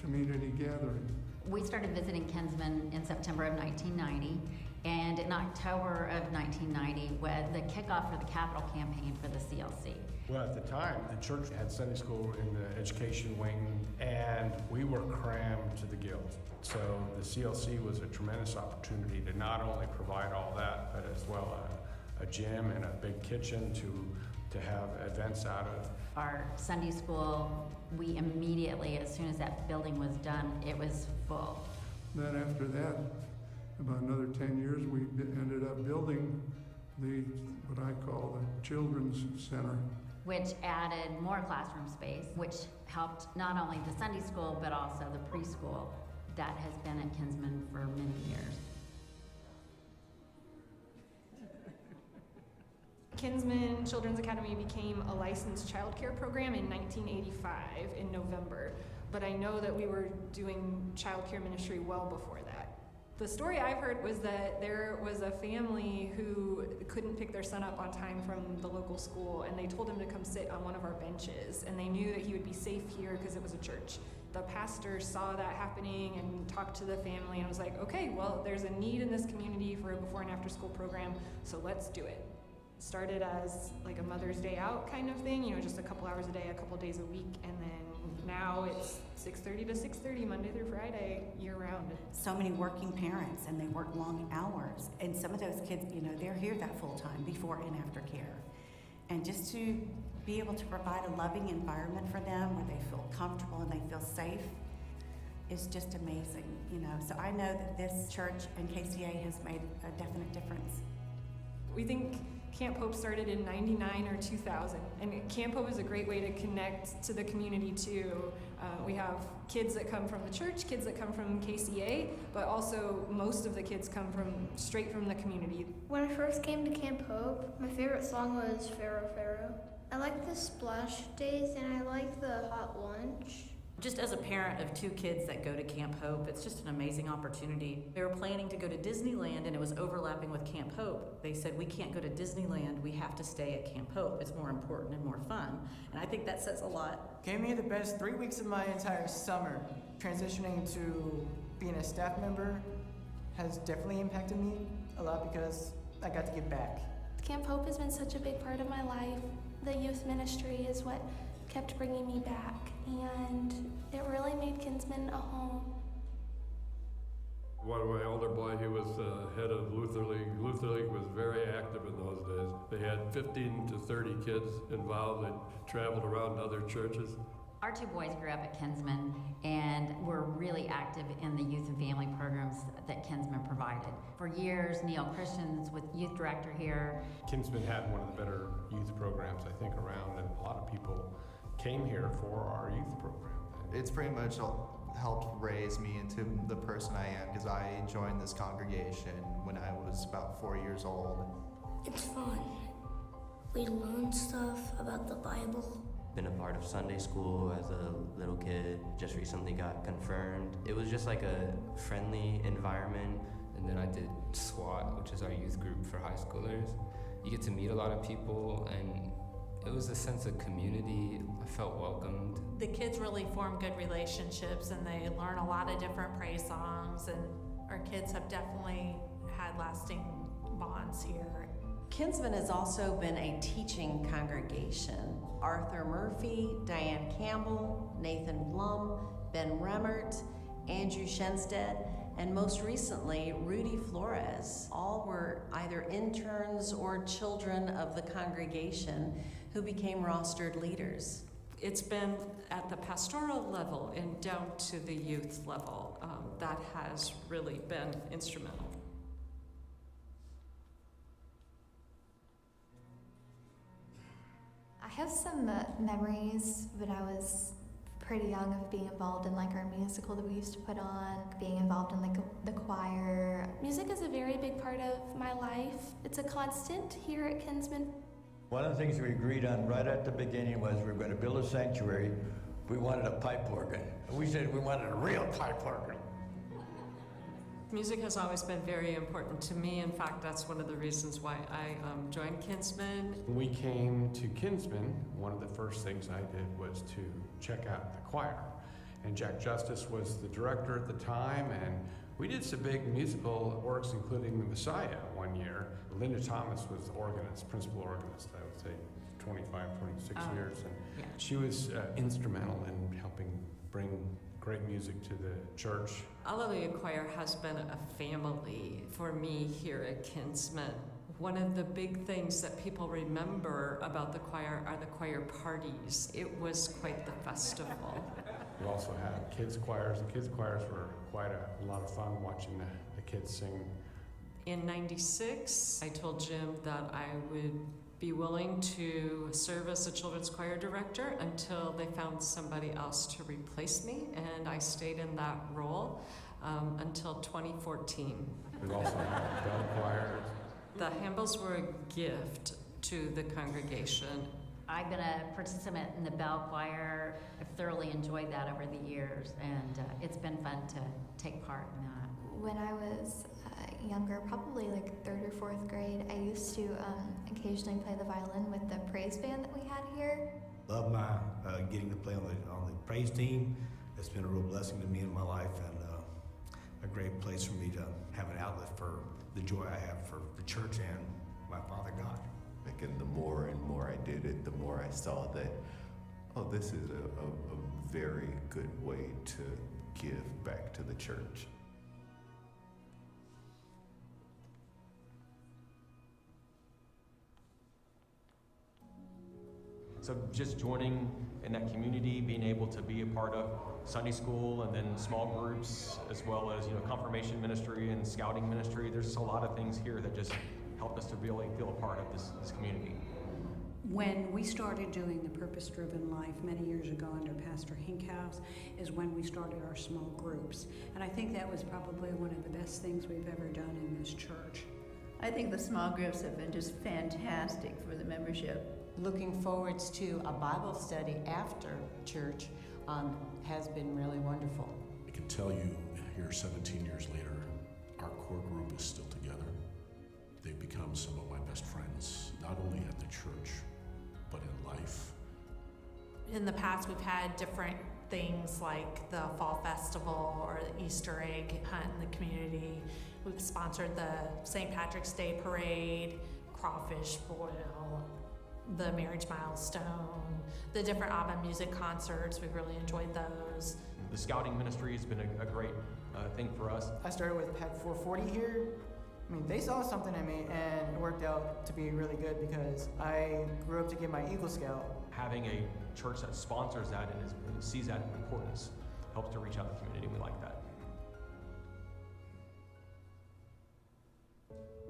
Speaker 17: community gathering.
Speaker 1: We started visiting Kinsmen in September of 1990, and in October of 1990 was the kickoff for the capital campaign for the CLC.
Speaker 3: Well, at the time, the church had Sunday school in the education wing, and we were crammed to the gills. So the CLC was a tremendous opportunity to not only provide all that, but as well a gym and a big kitchen to have events out of.
Speaker 1: Our Sunday school, we immediately, as soon as that building was done, it was full.
Speaker 17: Then after that, about another 10 years, we ended up building what I call the Children's Center.
Speaker 1: Which added more classroom space, which helped not only the Sunday school, but also the preschool that has been at Kinsmen for many years.
Speaker 21: Kinsmen Children's Academy became a licensed childcare program in 1985 in November, but I know that we were doing childcare ministry well before that. The story I've heard was that there was a family who couldn't pick their son up on time from the local school, and they told him to come sit on one of our benches, and they knew that he would be safe here because it was a church. The pastor saw that happening and talked to the family and was like, okay, well, there's a need in this community for a before and after school program, so let's do it. Started as like a Mother's Day out kind of thing, you know, just a couple hours a day, a couple days a week, and then now it's 6:30 to 6:30, Monday through Friday, year round.
Speaker 22: So many working parents, and they work long hours, and some of those kids, you know, they're here that full time, before and after care. And just to be able to provide a loving environment for them where they feel comfortable and they feel safe is just amazing, you know. So I know that this church and KCA has made a definite difference.
Speaker 21: We think Camp Hope started in 99 or 2000, and Camp Hope is a great way to connect to the community too. We have kids that come from the church, kids that come from KCA, but also most of the kids come straight from the community.
Speaker 23: When I first came to Camp Hope, my favorite song was Pharaoh, Pharaoh. I like the splash days and I like the hot lunch.
Speaker 16: Just as a parent of 2 kids that go to Camp Hope, it's just an amazing opportunity. They were planning to go to Disneyland and it was overlapping with Camp Hope. They said, we can't go to Disneyland, we have to stay at Camp Hope. It's more important and more fun. And I think that says a lot.
Speaker 24: Gave me the best 3 weeks of my entire summer. Transitioning to being a staff member has definitely impacted me a lot because I got to give back.
Speaker 23: Camp Hope has been such a big part of my life. The youth ministry is what kept bringing me back, and it really made Kinsmen a home.
Speaker 19: One of my older boy, he was head of Luther League. Luther League was very active in those days. They had 15 to 30 kids involved. They traveled around to other churches.
Speaker 4: Our two boys grew up at Kinsmen and were really active in the youth and family programs that Kinsmen provided. For years, Neil Christians was youth director here.
Speaker 3: Kinsmen had one of the better youth programs, I think, around, and a lot of people came here for our youth program.
Speaker 5: It's pretty much helped raise me into the person I am, because I joined this congregation when I was about 4 years old.
Speaker 23: It's fun. We learn stuff about the Bible.
Speaker 8: Been a part of Sunday school as a little kid, just recently got confirmed. It was just like a friendly environment.
Speaker 10: And then I did SWAT, which is our youth group for high schoolers. You get to meet a lot of people, and it was a sense of community. I felt welcomed.
Speaker 25: The kids really form good relationships, and they learn a lot of different praise songs, and our kids have definitely had lasting bonds here.
Speaker 14: Kinsmen has also been a teaching congregation. Arthur Murphy, Diane Campbell, Nathan Blum, Ben Remmert, Andrew Shenstead, and most recently, Rudy Flores. All were either interns or children of the congregation who became rostered leaders.
Speaker 26: It's been at the pastoral level and down to the youth level. That has really been instrumental.
Speaker 23: I have some memories when I was pretty young of being involved in like our musical that we used to put on, being involved in like the choir. Music is a very big part of my life. It's a constant here at Kinsmen.
Speaker 18: One of the things we agreed on right at the beginning was we were going to build a sanctuary. We wanted a pipe organ. We said we wanted a real pipe organ.
Speaker 26: Music has always been very important to me. In fact, that's one of the reasons why I joined Kinsmen.
Speaker 3: When we came to Kinsmen, one of the first things I did was to check out the choir. And Jack Justice was the director at the time, and we did some big musical works, including The Messiah one year. Linda Thomas was the organist, principal organist, I would say 25, 26 years. And
Speaker 26: yeah.
Speaker 3: She was instrumental in helping bring great music to the church.
Speaker 26: Alleluia Choir has been a family for me here at Kinsmen. One of the big things that people remember about the choir are the choir parties. It was quite the festival.
Speaker 3: We also had kids choirs. The kids choirs were quite a lot of fun watching the kids sing.
Speaker 26: In '96, I told Jim that I would be willing to serve as a children's choir director until they found somebody else to replace me, and I stayed in that role until 2014.
Speaker 3: We also had bell choirs.
Speaker 26: The handbells were a gift to the congregation.
Speaker 4: I've been a participant in the bell choir. I've thoroughly enjoyed that over the years, and it's been fun to take part in that.
Speaker 23: When I was younger, probably like 3rd or 4th grade, I used to occasionally play the violin with the praise band that we had here.
Speaker 27: Love my getting to play on the praise team. It's been a real blessing to me in my life, and a great place for me to have an outlet for the joy I have for the church and my Father God.
Speaker 28: And the more and more I did it, the more I saw that, oh, this is a very good way to give back to the church.
Speaker 29: So just joining in that community, being able to be a part of Sunday school and then small groups, as well as confirmation ministry and scouting ministry. There's just a lot of things here that just helped us to really feel a part of this community.
Speaker 30: When we started doing the Purpose-Driven Life many years ago under Pastor Hinkhouse is when we started our small groups. And I think that was probably one of the best things we've ever done in this church.
Speaker 31: I think the small groups have been just fantastic for the membership.
Speaker 32: Looking forward to a Bible study after church has been really wonderful.
Speaker 33: I can tell you here 17 years later, our core group is still together. They've become some of my best friends, not only at the church, but in life.
Speaker 25: In the past, we've had different things like the Fall Festival or the Easter egg hunt in the community. We've sponsored the St. Patrick's Day Parade, crawfish boil. the marriage milestone, the different ABBA music concerts. We really enjoyed those.
Speaker 29: The scouting ministry has been a great thing for us.
Speaker 24: I started with PEC 440 here. I mean, they saw something in me, and it worked out to be really good because I grew up to get my Eagle Scout.
Speaker 29: Having a church that sponsors that and sees that importance helps to reach out to the community. We like that.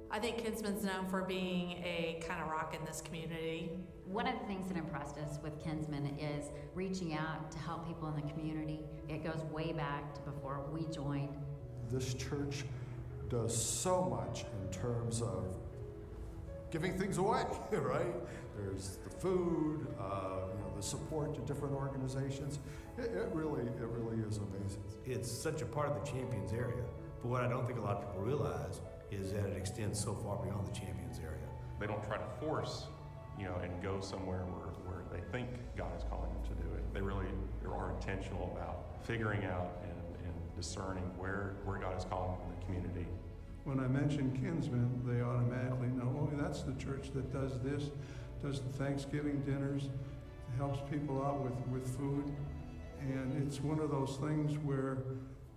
Speaker 25: I think Kinsmen's known for being a kind of rock in this community.
Speaker 4: One of the things that impressed us with Kinsmen is reaching out to help people in the community. It goes way back to before we joined.
Speaker 1: This church does so much in terms of giving things away, right? There's the food, the support to different organizations. It really is amazing.
Speaker 27: It's such a part of the Champions area, but what I don't think a lot of people realize is that it extends so far beyond the Champions area.
Speaker 2: They don't try to force, and go somewhere where they think God is calling them to do it. They really are intentional about figuring out and discerning where God is calling them in the community.
Speaker 6: When I mention Kinsmen, they automatically know, oh, that's the church that does this, does the Thanksgiving dinners, helps people out with food. And it's one of those things where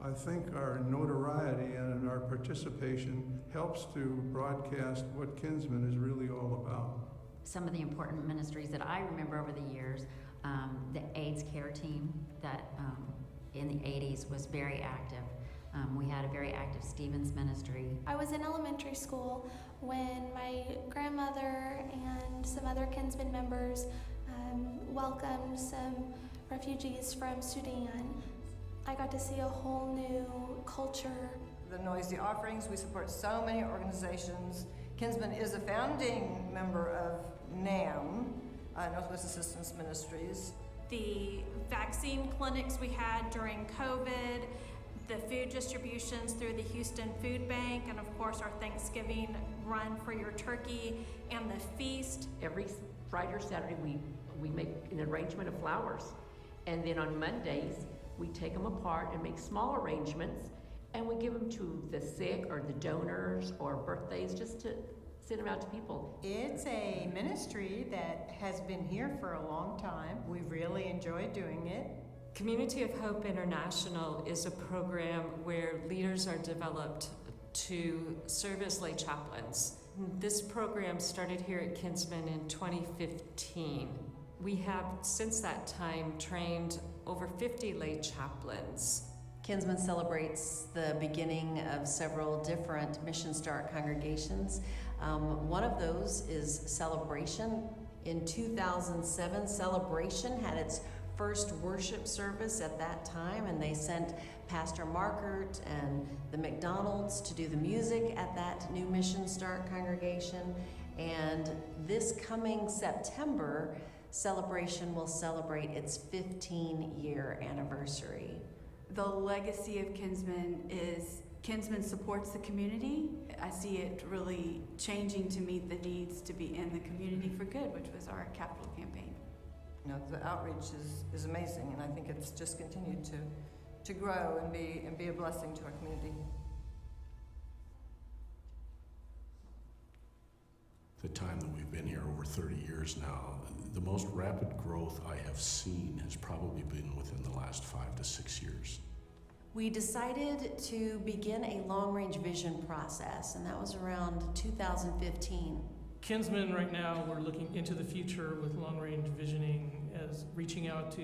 Speaker 6: I think our notoriety and our participation helps to broadcast what Kinsmen is really all about.
Speaker 4: Some of the important ministries that I remember over the years, the AIDS care team that in the 80s was very active. We had a very active Stevens ministry.
Speaker 23: I was in elementary school when my grandmother and some other Kinsmen members welcomed some refugees from Sudan. I got to see a whole new culture.
Speaker 7: The Noisy Offerings, we support so many organizations. Kinsmen is a founding member of NAM, Northwest Assistance Ministries.
Speaker 25: The vaccine clinics we had during COVID, the food distributions through the Houston Food Bank, and of course our Thanksgiving run for your turkey, and the feast.
Speaker 9: Every Friday or Saturday we make an arrangement of flowers, and then on Mondays we take them apart and make small arrangements, and we give them to the sick or the donors or birthdays, just to send them out to people.
Speaker 7: It's a ministry that has been here for a long time. We've really enjoyed doing it.
Speaker 26: Community of Hope International is a program where leaders are developed to serve as lay chaplains. This program started here at Kinsmen in 2015. We have since that time trained over 50 lay chaplains.
Speaker 11: Kinsmen celebrates the beginning of several different Mission Start congregations. One of those is Celebration. In 2007, Celebration had its first worship service at that time, and they sent Pastor Markert and the McDonalds to do the music at that new Mission Start congregation. And this coming September, Celebration will celebrate its 15-year anniversary.
Speaker 12: The legacy of Kinsmen is Kinsmen supports the community. I see it really changing to meet the needs to be in the community for good, which was our capital campaign.
Speaker 7: The outreach is amazing, and I think it's just continued to grow and be a blessing to our community.
Speaker 33: The time that we've been here, over 30 years now, the most rapid growth I have seen has probably been within the last 5 to 6 years.
Speaker 11: We decided to begin a long-range vision process, and that was around 2015.
Speaker 13: Kinsmen right now, we're looking into the future with long-range visioning as reaching out to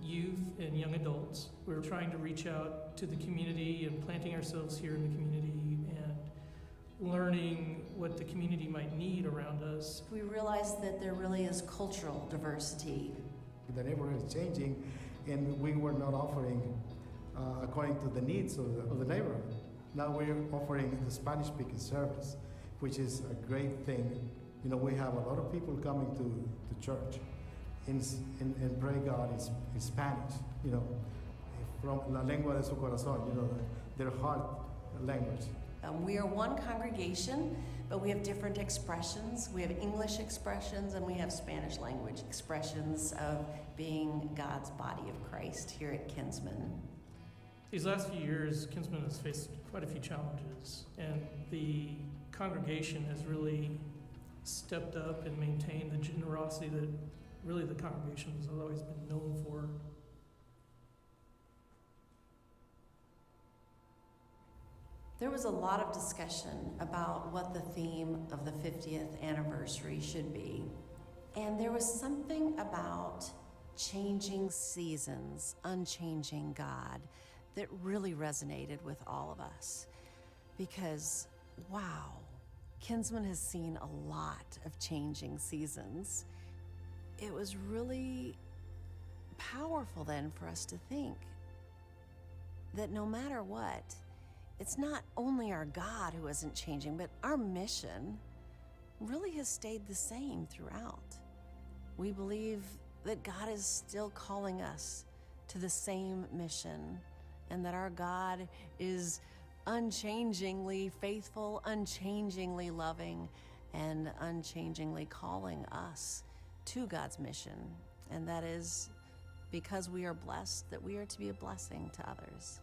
Speaker 13: youth and young adults. We're trying to reach out to the community and planting ourselves here in the community and learning what the community might need around us.
Speaker 11: We realized that there really is cultural diversity.
Speaker 15: The neighborhood is changing, and we were not offering according to the needs of the neighborhood. Now we're offering the Spanish-speaking service, which is a great thing. We have a lot of people coming to church and pray God in Spanish, from la lengua de su corazón, their heart language.
Speaker 11: We are one congregation, but we have different expressions. We have English expressions and we have Spanish language expressions of being God's body of Christ here at Kinsmen.
Speaker 13: These last few years, Kinsmen has faced quite a few challenges, and the congregation has really stepped up and maintained the generosity that really the congregation has always been known for.
Speaker 11: There was a lot of discussion about what the theme of the 50th anniversary should be. And there was something about changing seasons, unchanging God, that really resonated with all of us. Because, wow, Kinsmen has seen a lot of changing seasons. It was really powerful then for us to think that no matter what, it's not only our God who isn't changing, but our mission really has stayed the same throughout. We believe that God is still calling us to the same mission, and that our God is unchangingly faithful, unchangingly loving, and unchangingly calling us to God's mission. And that is because we are blessed, that we are to be a blessing to others.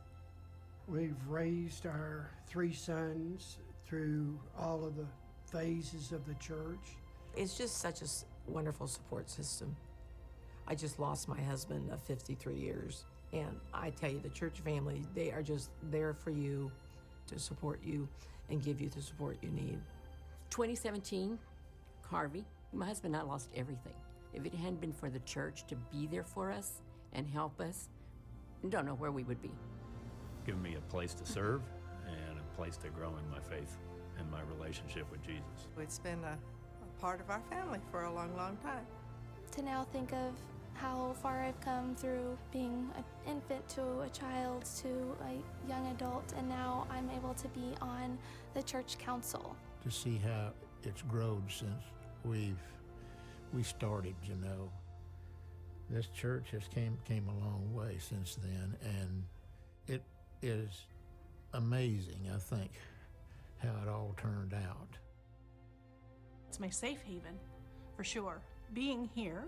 Speaker 3: We've raised our 3 sons through all of the phases of the church.
Speaker 5: It's just such a wonderful support system. I just lost my husband of 53 years. And I tell you, the church family, they are just there for you, to support you and give you the support you need.
Speaker 9: 2017, Harvey, my husband and I lost everything. If it hadn't been for the church to be there for us and help us, I don't know where we would be.
Speaker 8: Given me a place to serve and a place to grow in my faith and my relationship with Jesus.
Speaker 10: It's been a part of our family for a long, long time.
Speaker 23: To now think of how far I've come through being an infant to a child to a young adult, and now I'm able to be on the church council.
Speaker 14: To see how it's grown since we started, you know. This church has came a long way since then, and it is amazing, I think, how it all turned out.
Speaker 16: It's my safe haven, for sure. Being here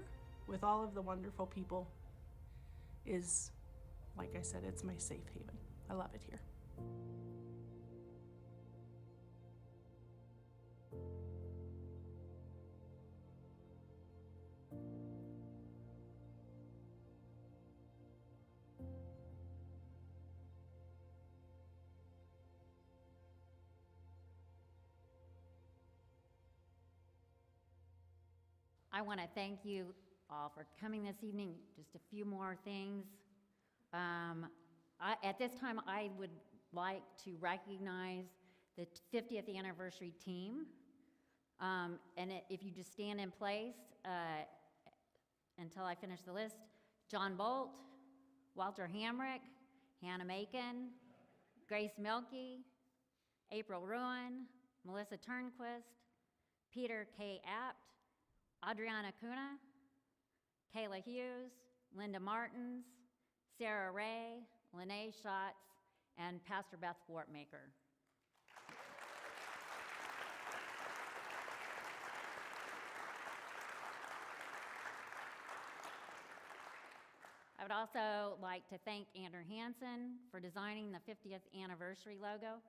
Speaker 16: with all of the wonderful people is, like I said, it's my safe haven. I love it here.
Speaker 4: I want to thank you all for coming this evening. Just a few more things. At this time, I would like to recognize the 50th anniversary team. If you just stand in place until I finish the list. John Bolt, Walter Hamrick, Hannah Macon, Grace Milkey, April Ruin, Melissa Turnquist, Peter K. Apt, Adriana Cunha, Kayla Hughes, Linda Martins, Sarah Ray, Lene Schatz, and Pastor Beth Wartmaker. I would also like to thank Andrew Hansen for designing the 50th anniversary logo.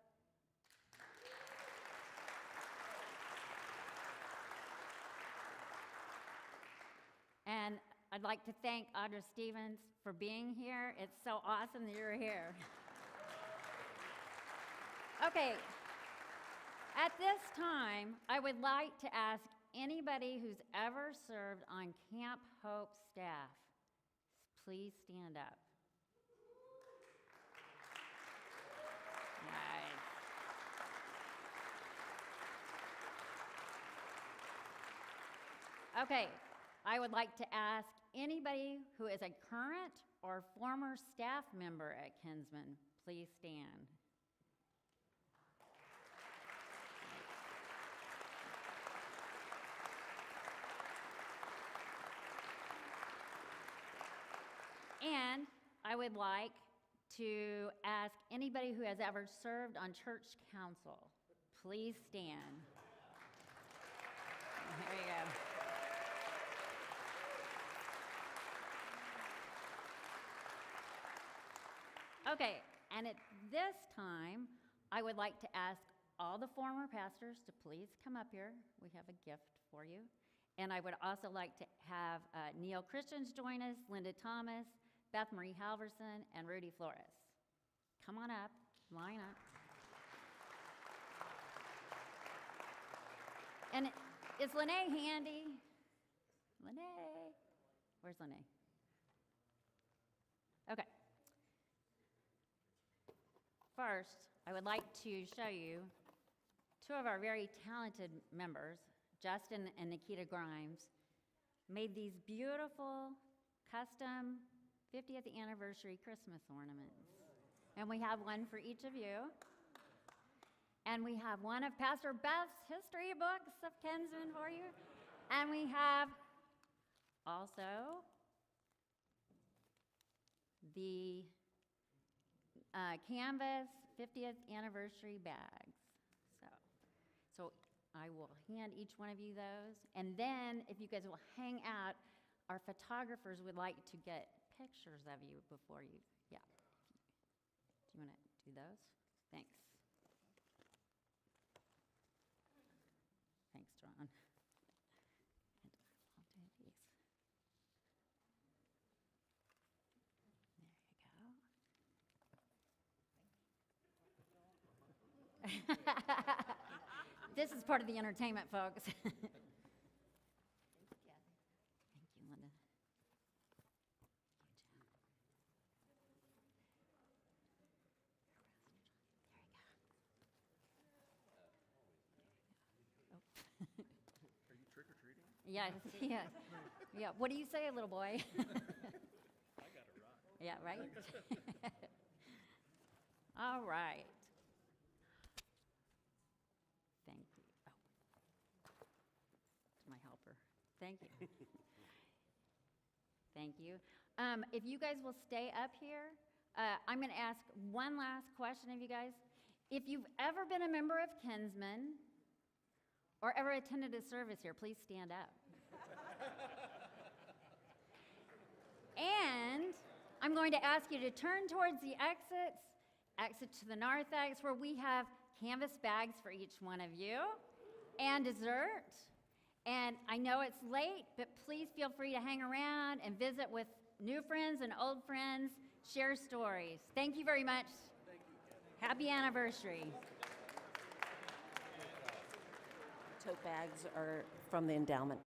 Speaker 4: And I'd like to thank Audra Stevens for being here. It's so awesome that you're here. Okay, at this time, I would like to ask anybody who's ever served on Camp Hope staff, please stand up. Nice. Okay. I would like to ask anybody who is a current or former staff member at Kinsmen, please stand. And I would like to ask anybody who has ever served on church council, please stand. There you go. Okay, and at this time, I would like to ask all the former pastors to please come up here. We have a gift for you. And I would also like to have Neil Christians join us, Linda Thomas, Beth Marie Halverson, and Rudy Flores. Come on up, line up. And is Lene handy? Lene? Where's Lene? Okay. First, I would like to show you two of our very talented members, Justin and Nikita Grimes, made these beautiful custom 50th anniversary Christmas ornaments. And we have one for each of you. And we have one of Pastor Beth's history books of Kinsmen for you. And we have also the canvas 50th anniversary bags. So I will hand each one of you those. And then if you guys will hang out, our photographers would like to get pictures of you before you, yeah. Do you want to do those? Thanks. Thanks, John. And I'll do these. There you go. This is part of the entertainment, folks. Thank you, Linda.
Speaker 1: Are you trick-or-treating?
Speaker 4: Yes, yeah. Yeah, what do you say, little boy?
Speaker 1: I got a rock.
Speaker 4: Yeah, right? All right. Thank you. Oh. To my helper. Thank you. Thank you. If you guys will stay up here, I'm going to ask one last question of you guys. If you've ever been a member of Kinsmen or ever attended a service here, please stand up. And I'm going to ask you to turn towards the exits, exit to the narthex, where we have canvas bags for each one of you, and dessert. And I know it's late, but please feel free to hang around and visit with new friends and old friends, share stories. Thank you very much.
Speaker 1: Thank you.
Speaker 4: Happy anniversary.
Speaker 11: Tote bags are from the endowment.